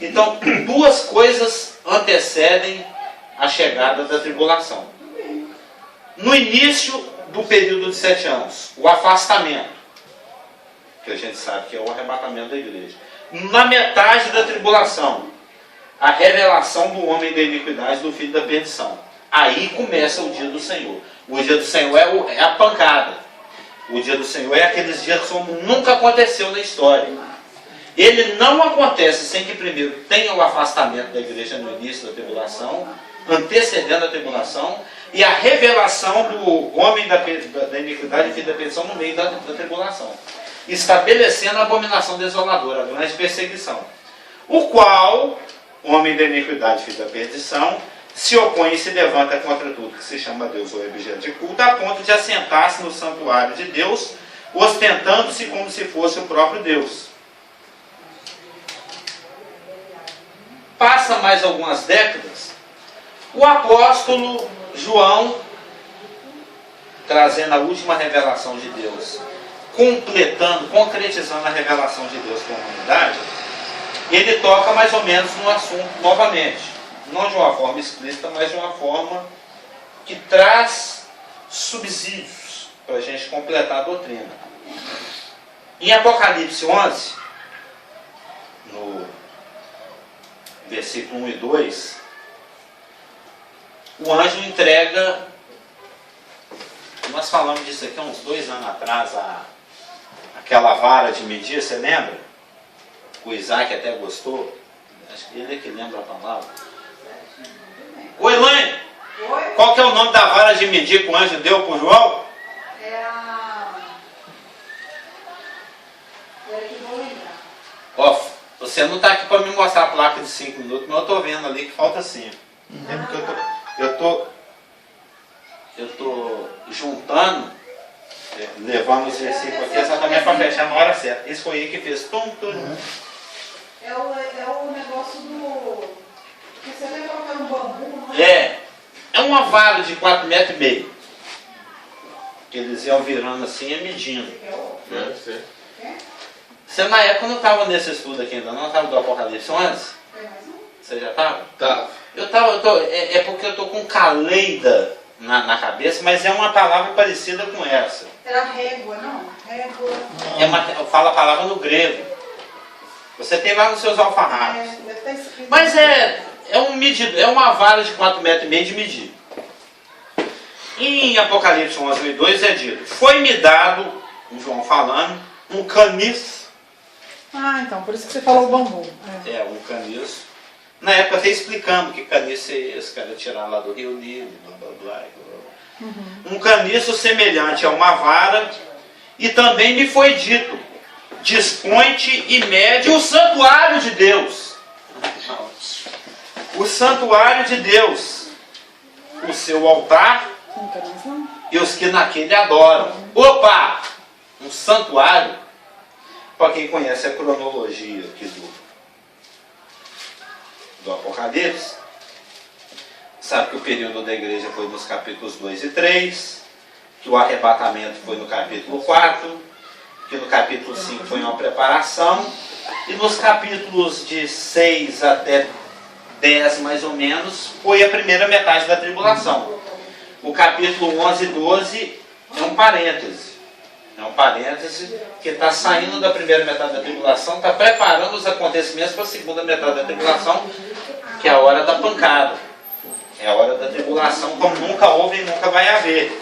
Então, duas coisas antecedem a chegada da tribulação. No início do período de 7 anos, o afastamento, que a gente sabe que é o arrebatamento da igreja. Na metade da tribulação, a revelação do homem da iniquidade, do filho da perdição. Aí começa o dia do Senhor. O dia do Senhor é a pancada. O dia do Senhor é aqueles dias como nunca aconteceu na história. Ele não acontece sem que primeiro tenha o afastamento da igreja no início da tribulação, antecedendo a tribulação, e a revelação do homem da iniquidade e filho da perdição no meio da tribulação, estabelecendo a abominação desoladora, a grande perseguição, o qual o homem da iniquidade e filho da perdição se opõe e se levanta contra tudo que se chama Deus ou objeto de culto, a ponto de assentar-se no santuário de Deus, ostentando-se como se fosse o próprio Deus. Passa mais algumas décadas, o apóstolo João, trazendo a última revelação de Deus, concretizando a revelação de Deus para a humanidade, ele toca mais ou menos no assunto novamente. Não de uma forma explícita, mas de uma forma que traz subsídios para a gente completar a doutrina. Em Apocalipse 11, no versículo 1 e 2, o anjo entrega, nós falamos disso aqui há uns 2 anos atrás, aquela vara de medir, você lembra? O Isaac até gostou, acho que ele é que lembra a palavra. Oi, Elaine, qual que é o nome da vara de medir que o anjo deu para o João? Ó, você não está aqui para me mostrar a placa de 5 minutos, mas eu estou vendo ali que falta 5. É porque eu tô juntando, levando os versículos aqui exatamente para fechar na hora certa. Isso foi aí que fez tum.
É o negócio do... que você vai colocar no bambu, não
é? É uma vara de 4,5 metros. Que eles iam virando assim e medindo.
Deve ser.
Você na época não estava nesse estudo aqui ainda, não estava do Apocalipse 11? Você já estava?
Tá.
É porque eu estou com caleida na cabeça, mas é uma palavra parecida com essa.
Era régua, não? Régua.
Fala a palavra no grego. Você tem lá nos seus alfarrábios.
Deve estar escrito.
Mas é uma vara de 4,5 metros de medir. Em Apocalipse 11 e 2 é dito: foi-me dado, o João falando, um caniço.
Ah, então, por isso que você falou o bambu.
Um caniço. Na época até explicando que caniço é esse, cara, tirar lá do Rio Nilo, blá blá blá. Um caniço semelhante a uma vara, e também me foi dito: dispõe-te e mede o santuário de Deus. O santuário de Deus, o seu altar e os que naquele adoram. Opa! Um santuário, para quem conhece a cronologia aqui do Apocalipse, sabe que o período da igreja foi nos capítulos 2 e 3, que o arrebatamento foi no capítulo 4, que no capítulo 5 foi uma preparação, e nos capítulos de 6 até 10 mais ou menos foi a primeira metade da tribulação. O capítulo 11 e 12 é um parêntese. É um parêntese que está saindo da primeira metade da tribulação, está preparando os acontecimentos para a segunda metade da tribulação, que é a hora da pancada. É a hora da tribulação como nunca houve e nunca vai haver.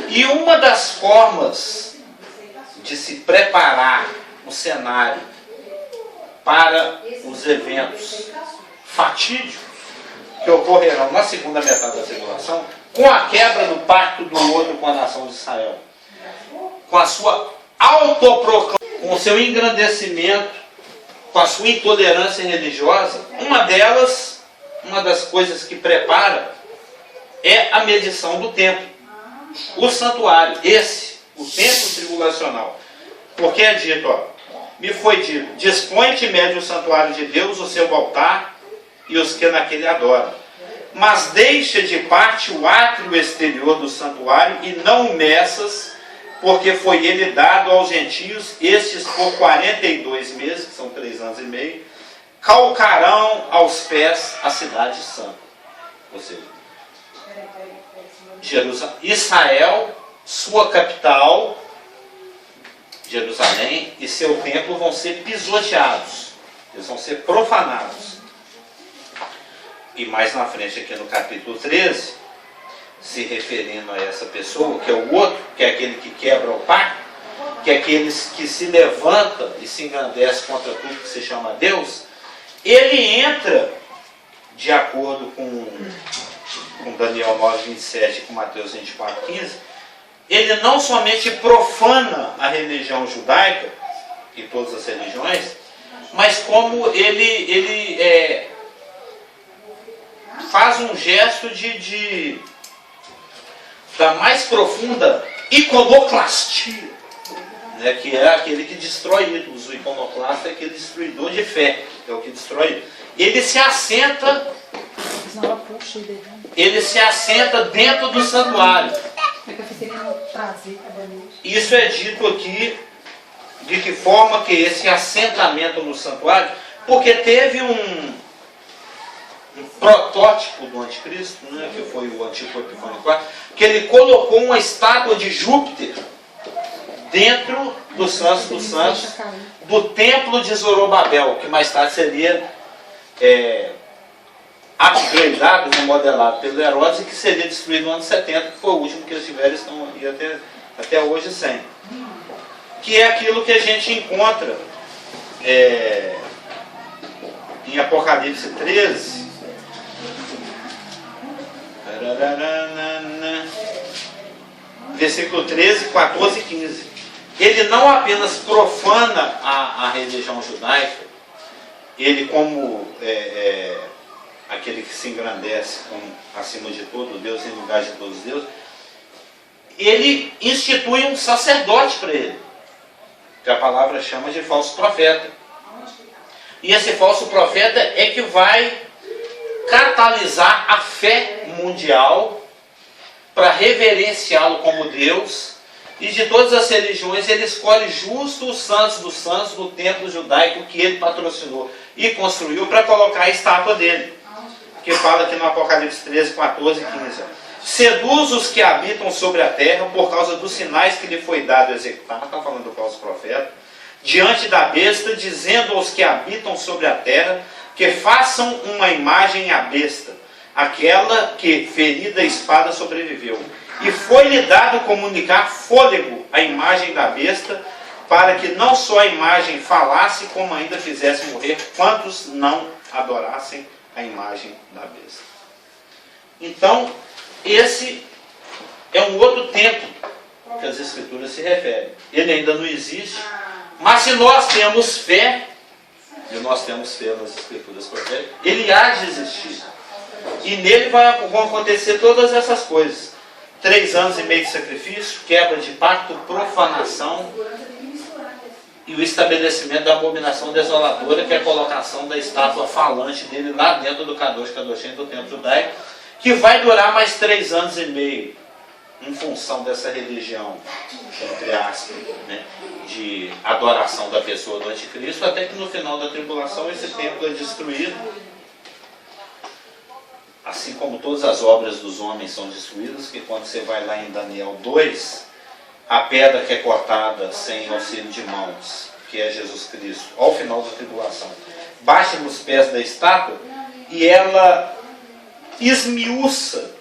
E uma das formas de se preparar o cenário para os eventos fatídicos que ocorrerão na segunda metade da tribulação, com a quebra do pacto do outro com a nação de Israel, com a sua autoproclamação, com o seu engrandecimento, com a sua intolerância religiosa, uma das coisas que prepara é a medição do tempo, o santuário, o tempo tribulacional. Porque é dito, me foi dito: dispõe-te e mede o santuário de Deus, o seu altar e os que naquele adoram. mas deixa de parte o átrio exterior do santuário e não o meças, porque foi ele dado aos gentios, estes por 42 meses, que são 3 anos e meio, calcarão aos pés a cidade santa. Ou seja, Israel, sua capital, Jerusalém, e seu templo vão ser pisoteados, eles vão ser profanados. E mais na frente, aqui no capítulo 13, se referindo a essa pessoa, que é o outro, que é aquele que quebra o pacto, que é aquele que se levanta e se engrandece contra tudo que se chama Deus, ele entra, de acordo com Daniel 9, 27 e com Mateus 24, 15, ele não somente profana a religião judaica e todas as religiões, mas como ele faz um gesto da mais profunda iconoclastia, né, que é aquele que destrói ídolos. O iconoclasta é aquele destruidor de fé, é o que destrói. Ele se assenta dentro do santuário. Isso é dito aqui, de que forma que esse assentamento no santuário, porque teve um protótipo do anticristo, né, que foi o Antigo Epifânio IV, que ele colocou uma estátua de Júpiter dentro do Santos dos Santos, do templo de Zorobabel, que mais tarde seria upgradeado, remodelado pelo Herodes, e que seria destruído no ano 70, que foi o último que eles tiveram, estão aí até hoje sem. Que é aquilo que a gente encontra em Apocalipse 13, versículo 13, 14 e 15. Ele não apenas profana a religião judaica, ele como aquele que se engrandece acima de todo Deus, em lugar de todos os deuses, ele institui um sacerdote para ele, que a palavra chama de falso profeta. E esse falso profeta é que vai catalisar a fé mundial para reverenciá-lo como Deus. E de todas as religiões ele escolhe justo os santos dos santos do templo judaico que ele patrocinou e construiu para colocar a estátua dele, que fala aqui no Apocalipse 13, 14 e 15. Seduz os que habitam sobre a terra por causa dos sinais que lhe foi dado executar. Está falando do falso profeta. Diante da besta, dizendo aos que habitam sobre a terra que façam uma imagem à besta, aquela que, ferida a espada, sobreviveu. E foi-lhe dado comunicar fôlego à imagem da besta, para que não só a imagem falasse, como ainda fizesse morrer quantos não adorassem a imagem da besta. Então, esse é um outro tempo que as Escrituras se referem. Ele ainda não existe, mas se nós temos fé, e nós temos fé nas Escrituras proféticas, ele há de existir. E nele vão acontecer todas essas coisas. 3 anos e meio de sacrifício, quebra de pacto, profanação e o estabelecimento da abominação desoladora, que é a colocação da estátua falante dele lá dentro do Kadosh Kadoshim do templo judaico, que vai durar mais 3 anos e meio, em função dessa religião, entre aspas, né, de adoração da pessoa do anticristo, até que no final da tribulação esse templo é destruído, assim como todas as obras dos homens são destruídas, que quando você vai lá em Daniel 2, a pedra que é cortada sem auxílio de mãos, que é Jesus Cristo, ao final da tribulação, bate nos pés da estátua e ela esmiuça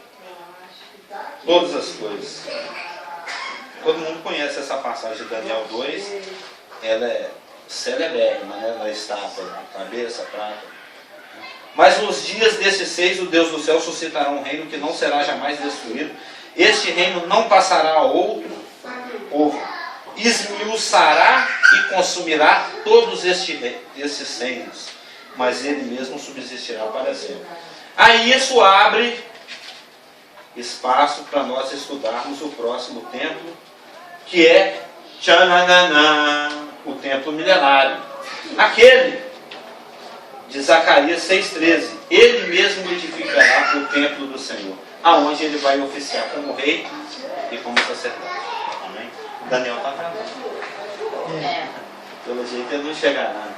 todas as coisas. Todo mundo conhece essa passagem de Daniel 2, ela é celebérrima, né, na estátua, cabeça, prata. Mas nos dias desses 6, o Deus do céu suscitará um reino que não será jamais destruído. Este reino não passará a outro povo. Esmiuçará e consumirá todos esses reinos, mas ele mesmo subsistirá para sempre. Aí isso abre espaço para nós estudarmos o próximo templo, que é o templo milenário. Aquele de Zacarias 6,13. Ele mesmo edificará o templo do Senhor, aonde ele vai oficiar como rei e como sacerdote. Amém? Daniel está atrasado. Pelo jeito ele não chegará.